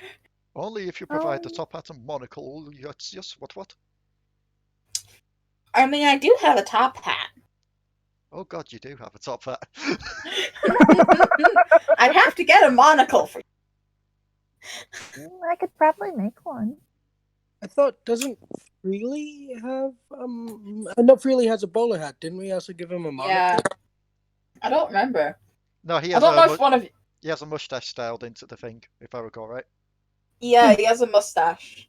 Only if you provide the top hat and monocle. Yes, what? I mean, I do have a top hat. Oh god, you do have a top hat. I'd have to get a monocle for I could probably make one. I thought, doesn't Freely have no, Freely has a bowler hat. Didn't we also give him a monocle? Yeah. I don't remember. No, he I has don't know if one of you... he has a mustache styled into the thing, if I recall right. Yeah, he has a mustache.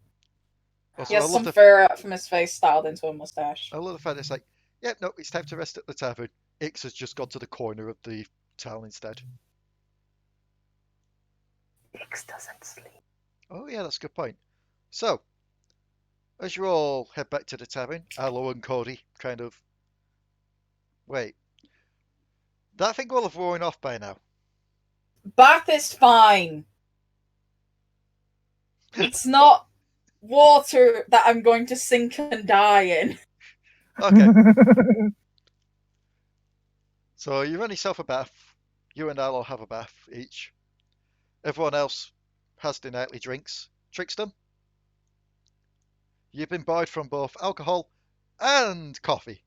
Also, He has I love some the fur from his face styled into a mustache. I love the fact it's like, yeah, no, it's time to rest at the tavern. Ix has just gone to the corner of the town instead. Ix doesn't sleep. Oh yeah, that's a good point. So, as you all head back to the tavern, Allo and Codi kind of wait. That thing will have worn off by now. Bath is fine. It's not water that I'm going to sink and die in. Okay. So you run yourself a bath. You and Allo have a bath each. Everyone else has their nightly drinks. Trickstem, you've been barred from both alcohol and coffee.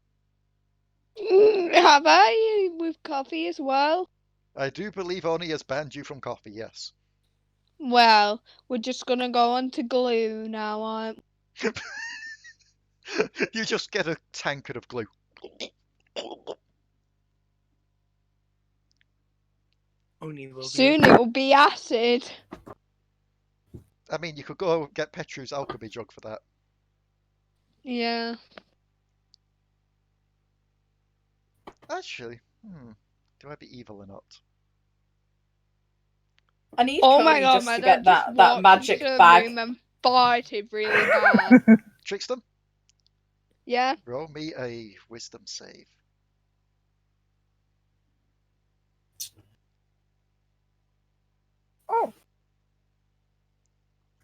Have I with coffee as well? I do believe Oni has banned you from coffee, yes. Well, we're just gonna go on to glue now, aren't we? You just get a tankard of glue. Soon it will be acid. I mean, you could go get Petru's alchemy jug for that. Yeah. Actually, Do I be evil or not? I need Oh Codi my god, just my to dad get just that walked magic into the bag. room and farted really bad. Trickstem, Yeah? roll me a wisdom save.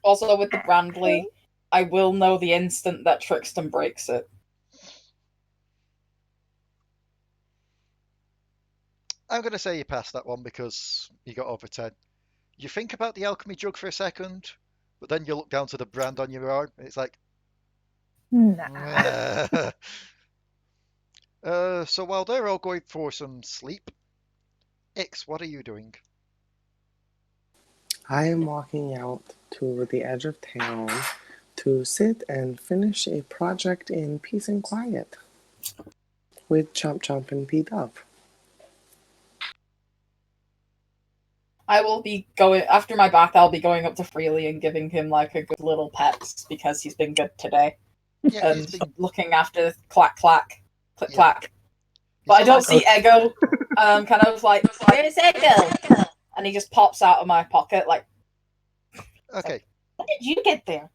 Also, with the Brandley, I will know the instant that Trickstem breaks it. I'm going to say you passed that one because you got over 10. You think about the alchemy jug for a second, but then you look down to the brand on your arm, and it's like, Nah. So while they're all going for some sleep, Ix, what are you doing? I am walking out to the edge of town to sit and finish a project in peace and quiet with Chomp Chomp and P-Dove. I will be going after my bath. I'll be going up to Freely and giving him like a good little pet because he's been good today Yeah, and looking after clack clack, click Yeah. clack. But I don't see Ego. Kind of like, where's Ego? And he just pops out of my pocket like. Okay. When did you get there?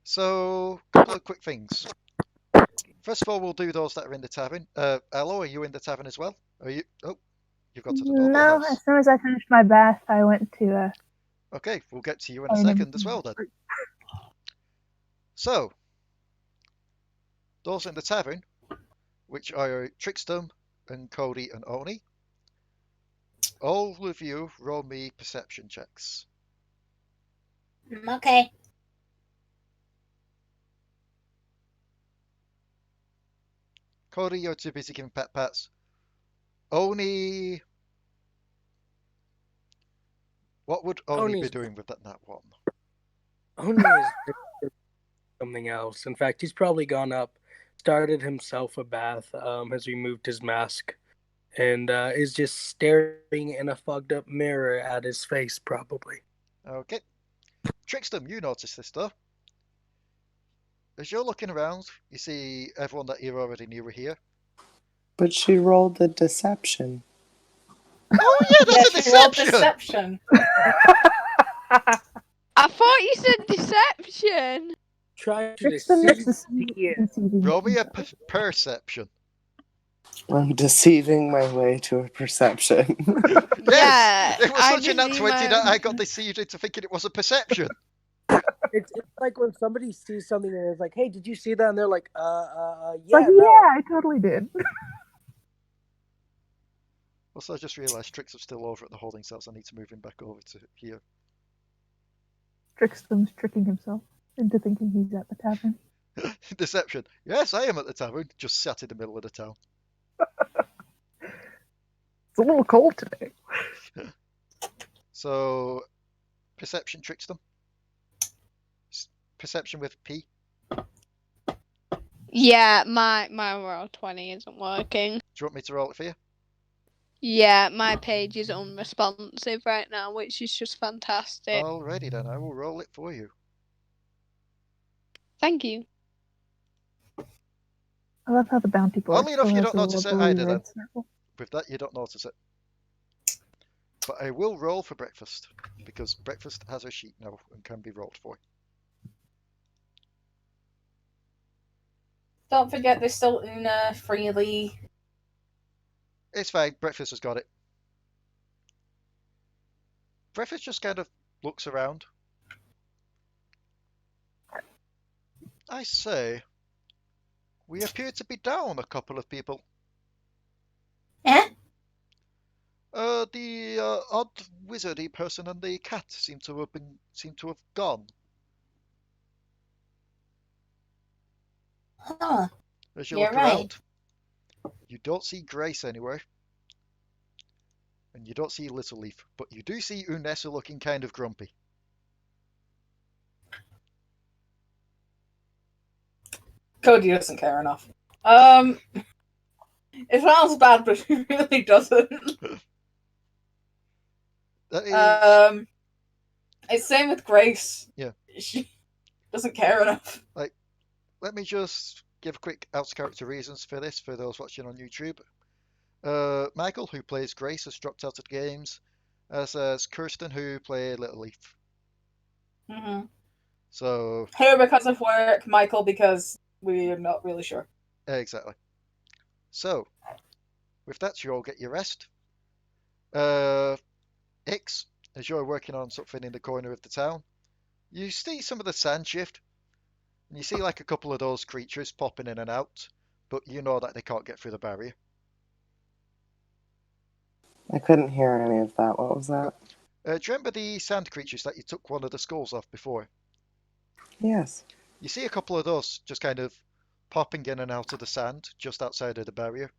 So, a couple of quick things. First of all, we'll do those that are in the tavern. Allo, are you in the tavern as well? Are you? Oh, you've got to the normal No, house. as soon as I finished my bath, I went to Okay, we'll get to you in a second as well then. So, those in the tavern, which are Trickstem and Codi and Oni, all of you roll me perception checks. Okay. Codi, you're too busy giving pet pats. Oni, what would Oni be Oni's- doing with that nat one? Oni is something else. In fact, he's probably gone up, started himself a bath, has removed his mask, and is just staring in a fogged up mirror at his face, probably. Okay. Trickstem, you notice this though. As you're looking around, you see everyone that you already knew were here. But she rolled the deception. Oh yeah, that's a she rolled deception! I thought you said deception! Try to Trickstem deceive is deceiving. Roll me a perception. I'm deceiving my way to a perception. Yeah, It was I such a nat deceive 20 my- that I got deceived into thinking it was a perception. It's like when somebody sees something and it's like, "Hey, did you see that?" And they're like, It's like, no." yeah, I totally did. Also, I just realised Trickstem's still over at the holding cells. I need to move him back over to here. Trickstem's tricking himself into thinking he's at the tavern. Deception. Yes, I am at the tavern. Just sat in the middle of the town. It's a little cold today. So, perception, Trickstem. Perception with P. Yeah, my roll 20 isn't working. Do you want me to roll it for you? Yeah, my page is unresponsive right now, which is just fantastic. Alrighty then, I will roll it for you. Thank you. I love how the bounty board Oddly enough, still you has don't the notice little it either blue then. red circle. With that, you don't notice it. But I will roll for breakfast, because breakfast has a sheet now and can be rolled for. Don't forget, there's still Una, Freely. It's fine, breakfast has got it. Breakfast just kind of looks around. I say, we appear to be down a couple of people. Eh? The odd wizardy person and the cat seem to have gone. Huh. As you You're look right. around, you don't see Grace anywhere, and you don't see Little Leaf, but you do see Unessa looking kind of grumpy. Codi doesn't care enough. It sounds bad, but he really doesn't. That is, It's same with Grace. Yeah. She doesn't care enough. let me just give quick out-of-character reasons for this for those watching on YouTube. Michael, who plays Grace, has dropped out of the games, as has Kirsten, who played Little Leaf. Mm-hmm. So, Who because of work, Michael because we're not really sure. exactly. So, with that, you all get your rest. Ix, as you're working on something in the corner of the town, you see some of the sand shift, and you see like a couple of those creatures popping in and out, but you know that they can't get through the barrier. I couldn't hear any of that. What was that? Do you remember the sand creatures that you took one of the skulls off before? Yes. You see a couple of those just kind of popping in and out of the sand just outside of the barrier,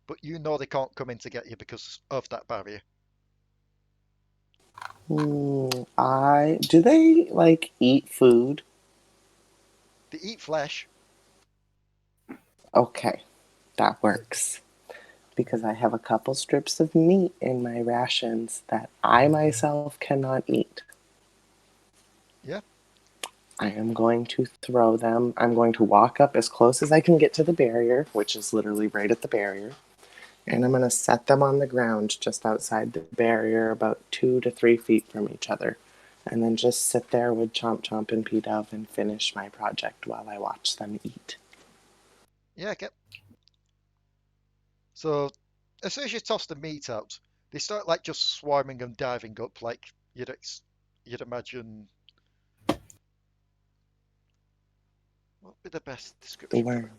but you know they can't come in to get you because of that barrier. Do they like eat food? They eat flesh. Okay, that works. Because I have a couple strips of meat in my rations that I myself cannot eat. Yeah. I am going to throw them. I'm going to walk up as close as I can get to the barrier, which is literally right at the barrier. And I'm going to set them on the ground just outside the barrier, about 2 to 3 feet from each other. And then just sit there with Chomp Chomp and P-Dove and finish my project while I watch them eat. Yeah, okay. So, as soon as you toss the meat out, they start like just swarming and diving up like you'd imagine. What would be the best The description for worm. it?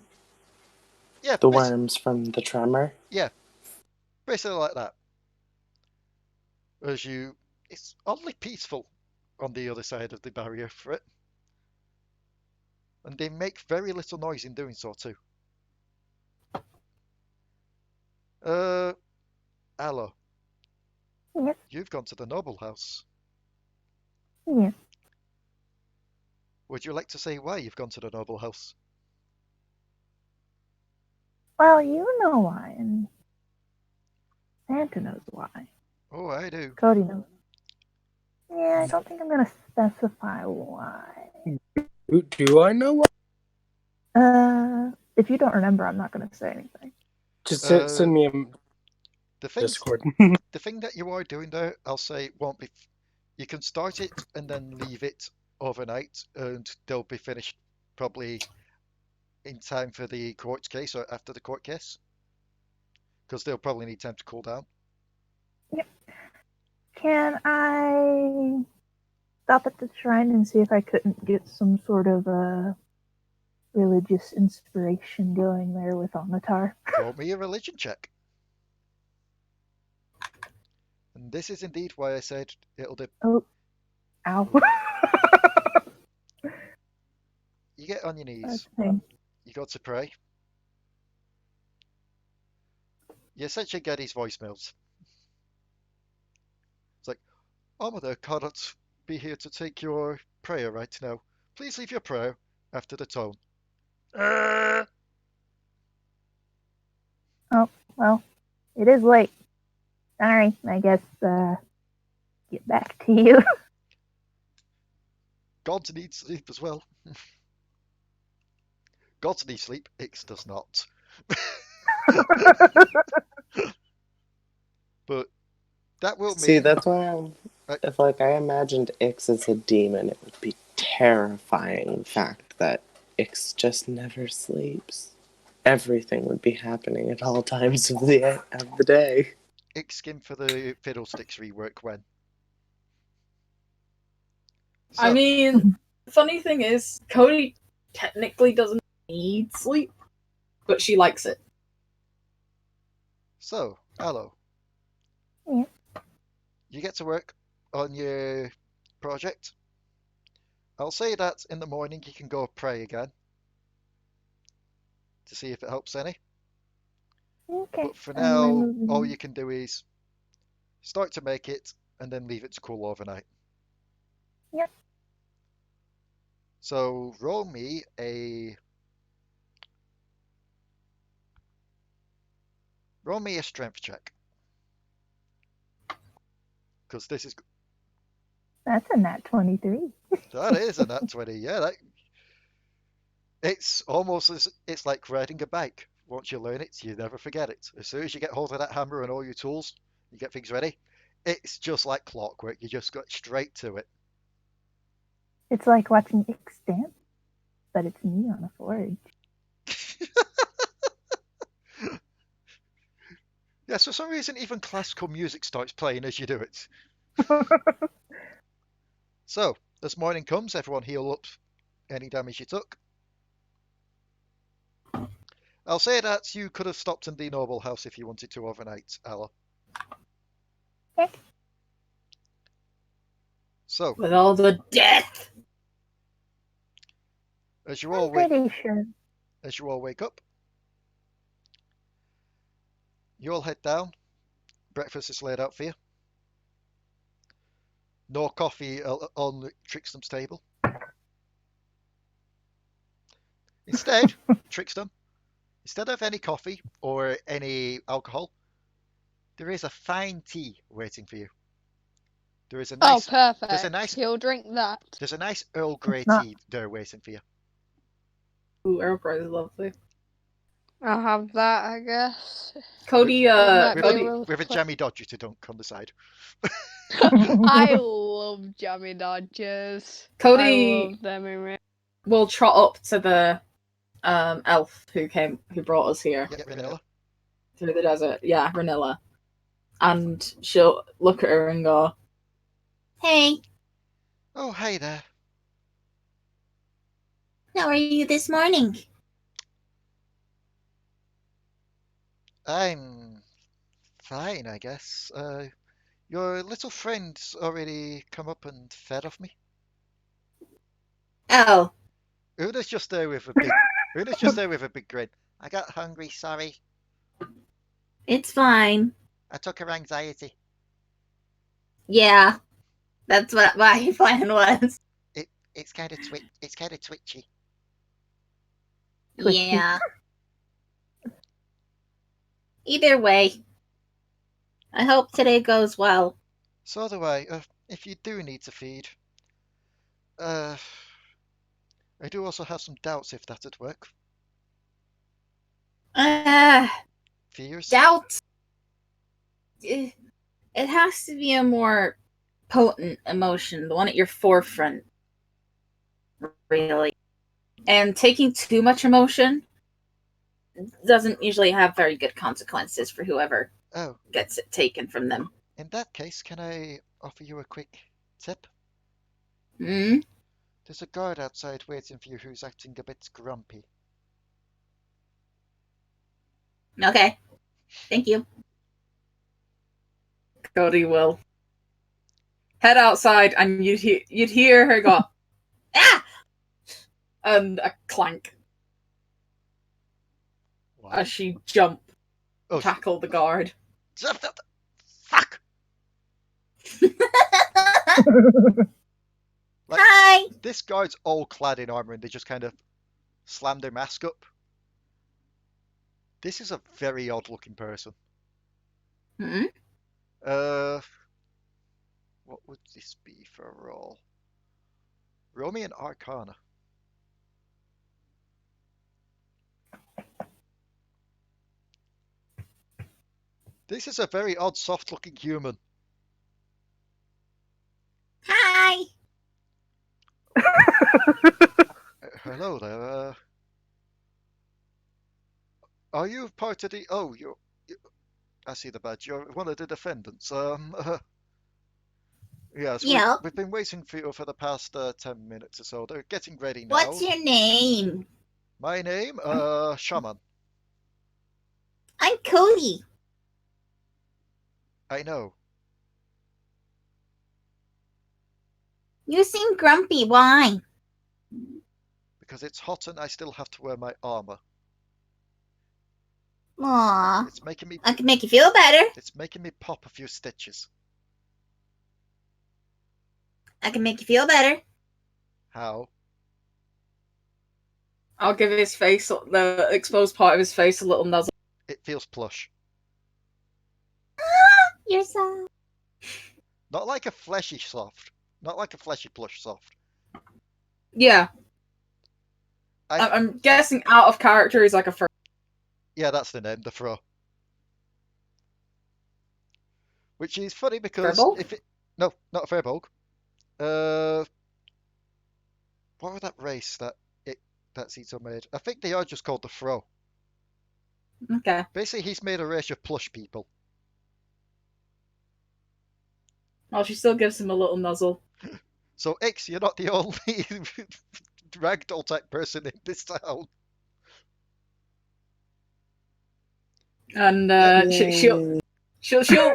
Yeah, The worms from the tremor. yeah, basically like that. It's oddly peaceful on the other side of the barrier for it, and they make very little noise in doing so too. Allo, Yes. you've gone to the noble house. Yes. Would you like to say why you've gone to the noble house? Well, you know why, and Santa knows why. Oh, I do. Codi knows. Yeah, I don't think I'm gonna specify why. Do I know what? If you don't remember, I'm not gonna say anything. Just send me a The thing, Discord. the thing that you are doing there, I'll say, won't be. You can start it and then leave it overnight, and they'll be finished probably in time for the court case or after the court case, because they'll probably need time to cool down. Yep. Can I stop at the shrine and see if I couldn't get some sort of religious inspiration going there with Onatar? Roll me a religion check. And this is indeed why I said it'll do. Oh, ow. You get on your knees. Okay. You go to pray. You essentially get his voicemails. It's like, oh, mother cannot be here to take your prayer right now. Please leave your prayer after the tone. Oh, well, it is late. Sorry, I guess, get back to you. Gods need sleep as well. Gods need sleep, Ix does not. But that will See, mean... that's why if I imagined Ix as a demon, it would be terrifying. The fact that Ix just never sleeps. Everything would be happening at all times of the day. Ixskin for the Fiddlesticks rework when? So, I mean, the funny thing is, Codi technically doesn't need sleep, but she likes it. So, Allo. Yeah. You get to work on your project. I'll say that in the morning you can go pray again to see if it helps any. Okay. But for now, all you can do is start to make it and then leave it to cool overnight. Yep. So roll me a strength check. Because this is... That's a nat 23. That is a nat 20, yeah. It's almost as... It's like riding a bike once you learn it, you never forget it. As soon as you get hold of that hammer and all your tools, you get things ready, it's just like clockwork. You just got straight to it. It's like watching Extant, but it's me on a forge. Yes, for some reason, even classical music starts playing as you do it. So, as morning comes, everyone heal up any damage you took. I'll say that you could have stopped in the noble house if you wanted to overnight, Allo. Okay. So, With all the death. as you I'm all pretty sure. wake up, you all head down. Breakfast is laid out for you. No coffee on Trickstem's table. Instead, Trickstem, instead of any coffee or any alcohol, there is a fine tea waiting for you. There is a Oh, nice, perfect. there's a nice, He'll drink that. there's a nice Earl Grey not- tea there waiting for you. Ooh, Earl Grey is lovely. I'll have that, I guess. Cody, It might be a Cody, little With a quick. jammy dodger to dunk on the side. I love jammy dodgers. Cody- I love them in real. will trot up to the elf who brought us here Yeah, vanilla. through the desert. Yeah, Ranilla. And she'll look at her and go, Hey, Oh, hey there. how are you this morning? I'm fine, I guess. Your little friend's already come up and fed off me. Oh, Una's just there with a big grin. I got hungry, sorry. it's fine. I took her anxiety. Yeah, that's what my plan was. It's kind of twitchy. Twitchy. Yeah. Either way, I hope today goes well. So do I. If you do need to feed, I do also have some doubts if that'd work. Fears? Doubt. It has to be a more potent emotion, the one at your forefront, really. And taking too much emotion doesn't usually have very good consequences for whoever Oh, gets it taken from them. in that case, can I offer you a quick tip? Hmm? There's a guard outside waiting for you who's acting a bit grumpy. Okay. Thank you. Cody will head outside, and you'd hear her go, Ah! and a clank Why? as she jump Oh, tackle the guard. fuck! Like, Hi! this guard's all clad in armor and they just kind of slam their mask up. This is a very odd looking person. Hmm? What would this be for a roll? Roll me an Arcana. This is a very odd, soft looking human. Hi! Hello there. Are you part of the? Oh, I see the badge. You're one of the defendants. Yes. Yeah. We've been waiting for you for the past 10 minutes or so. They're getting ready now. What's your name? My name, Shaman. I'm Cody. I know. You seem grumpy. Why? Because it's hot and I still have to wear my armor. Aw. It's making me. I can make you feel better. It's making me pop a few stitches. I can make you feel better. How? I'll give his face, the exposed part of his face, a little nuzzle. It feels plush. You're so... Not like a fleshy soft. Not like a fleshy plush soft. Yeah. I'm guessing out of character is like a fur. Yeah, that's the name, the Fro. Which is funny because Firbolg? if it... No, not a Firbolg. What was that race that Zito made? I think they are just called the Fro. Okay. Basically, he's made a race of plush people. Well, she still gives him a little nuzzle. So, X, you're not the only ragdoll type person in this town. And she'll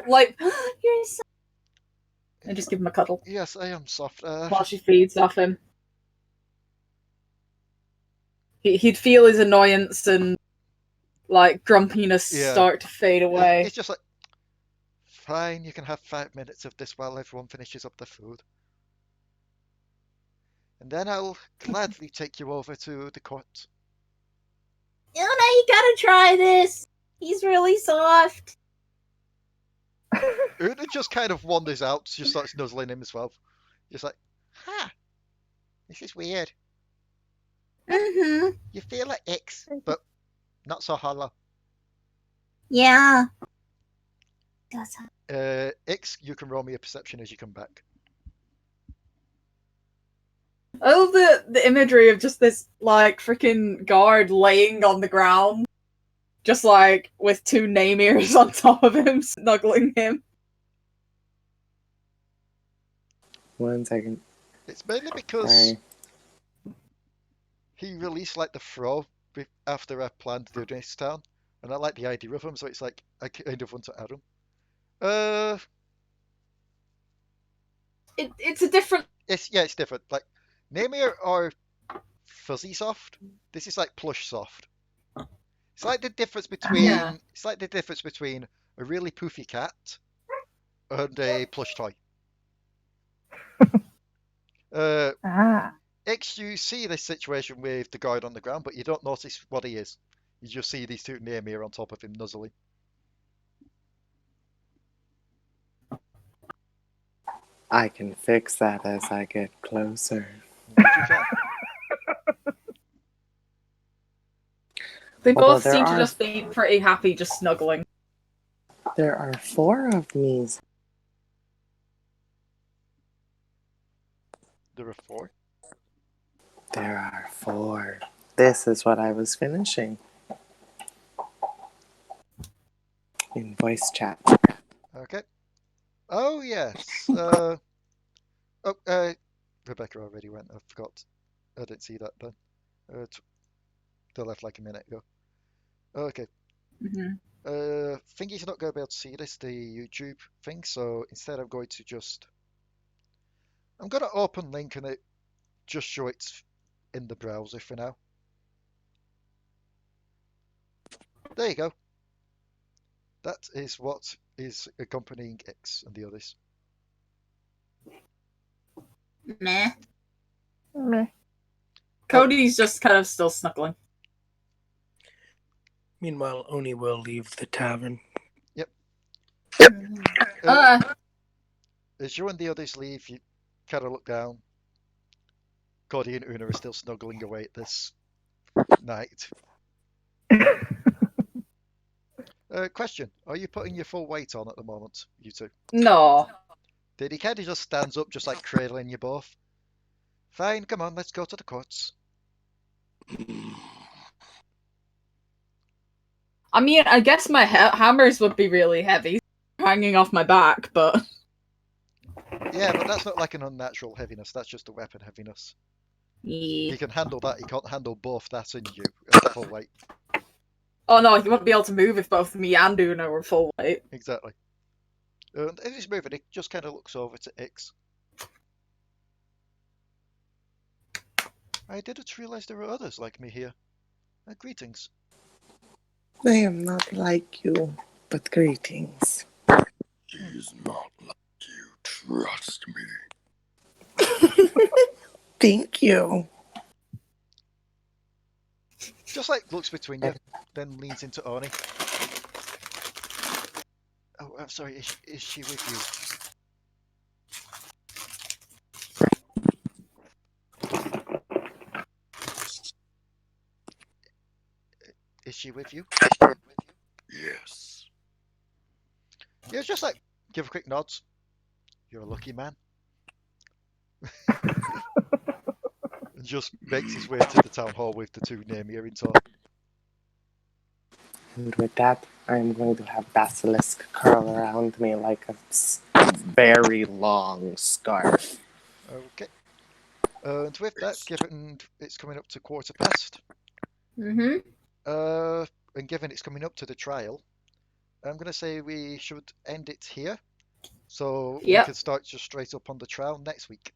like, you're so... and just give him a cuddle Yes, I am soft. while she feeds off him. He'd feel his annoyance and like grumpiness start to fade away. It's just like, fine, you can have 5 minutes of this while everyone finishes up their food. And then I'll gladly take you over to the court. Oh no, you gotta try this. He's really soft. Una just kind of wanders out, just starts nuzzling him as well. Just like, this is weird. Mm-hmm. You feel like X, but not so hollow. Yeah. X, you can roll me a perception as you come back. I love the imagery of just this like freaking guard laying on the ground, just like with two Namrs on top of him, snuggling him. 1 second. It's mainly because Sorry. he released like the Fro after I planned to do this town, and I like the idea of him, so it's like I kind of want to add him. It's a different. It's different. Like Namr are fuzzy soft. This is like plush soft. It's like the difference between a really poofy cat and a plush toy. X, you see this situation with the guard on the ground, but you don't notice what he is. You just see these two Namr on top of him nuzzling. I can fix that as I get closer. They Although both there seem to are- just be pretty happy just snuggling. There are 4 of me. There are 4? There are 4. This is what I was finishing. In voice chat. Okay. Oh, yes. Rebecca already went. I forgot. I didn't see that then. They left like a minute ago. Okay. Thingy's not going to be able to see this, the YouTube thing, so instead I'm going to I'm going to open link and it just show it's in the browser for now. There you go. That is what is accompanying X and the others. Meh. Meh. Cody's just kind of still snuggling. Meanwhile, Oni will leave the tavern. Yep. As you and the others leave, you kind of look down. Codi and Una are still snuggling away at this night. Question: are you putting your full weight on at the moment, you two? No. Did he kind of just stands up, just like cradling you both? Fine, come on, let's go to the courts. I mean, I guess my hammers would be really heavy, hanging off my back, but... Yeah, but that's not like an unnatural heaviness, that's just a weapon heaviness. Yeah. He can handle that, he can't handle both that and you at full weight. Oh no, he wouldn't be able to move if both me and Una were full weight. Exactly. And as he's moving, he just kind of looks over to Ix. I didn't realize there were others like me here. Greetings. I am not like you, but greetings. She's not like you, trust me. Thank you. Just like looks between you, then leans into Oni. Oh, I'm sorry, is she with you? Is she with you? Yes. Yeah, just like give a quick nods. You're a lucky man. And just makes his way to the town hall with the two Namr in tow. And with that, I'm going to have Basilisk curl around me like a very long scarf. Okay. And with that, given it's coming up to 1:15, and given it's coming up to the trial, I'm going to say we should end it here. So we Yep. can start just straight up on the trial next week.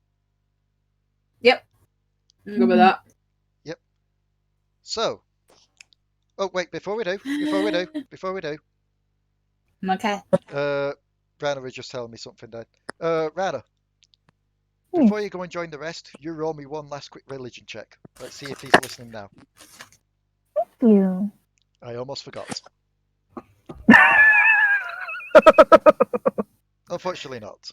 Yep. Good with that. Yep. So, oh wait, before we do, Okay. Ranna was just telling me something there. Ranna, before you go and join the rest, you roll me one last quick religion check. Let's see if he's listening now. Thank you. I almost forgot. Unfortunately not.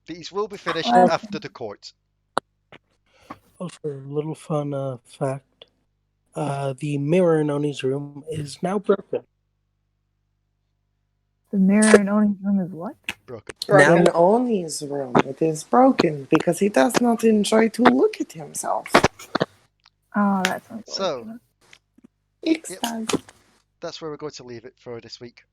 These will be finished after the court. Also, a little fun fact. The mirror in Oni's room is now broken. The mirror in Oni's room is what? Broken. Now, In Oni's room, it is broken because he does not enjoy to look at himself. Oh, that's So, unfortunate. Yep. that's where we're going to leave it for this week.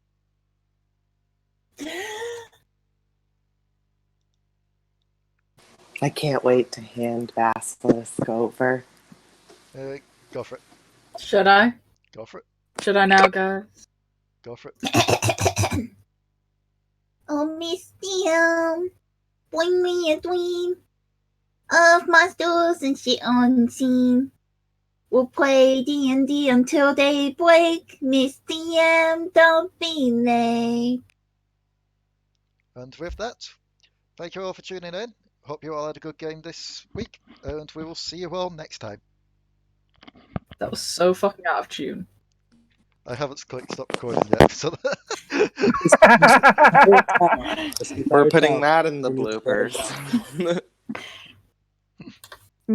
I can't wait to hand Basilisk over. Go for it. Should I? Go for it. Should I now, guys? Go for it. Oh, Miss Dion, bring me a dream of monsters and shit on scene. We'll play D&D until they break. Miss DM, don't be late. And with that, thank you all for tuning in. Hope you all had a good game this week, and we will see you all next time. That was so fucking out of tune. I haven't clicked stop recording yet, so We're putting that in the bloopers.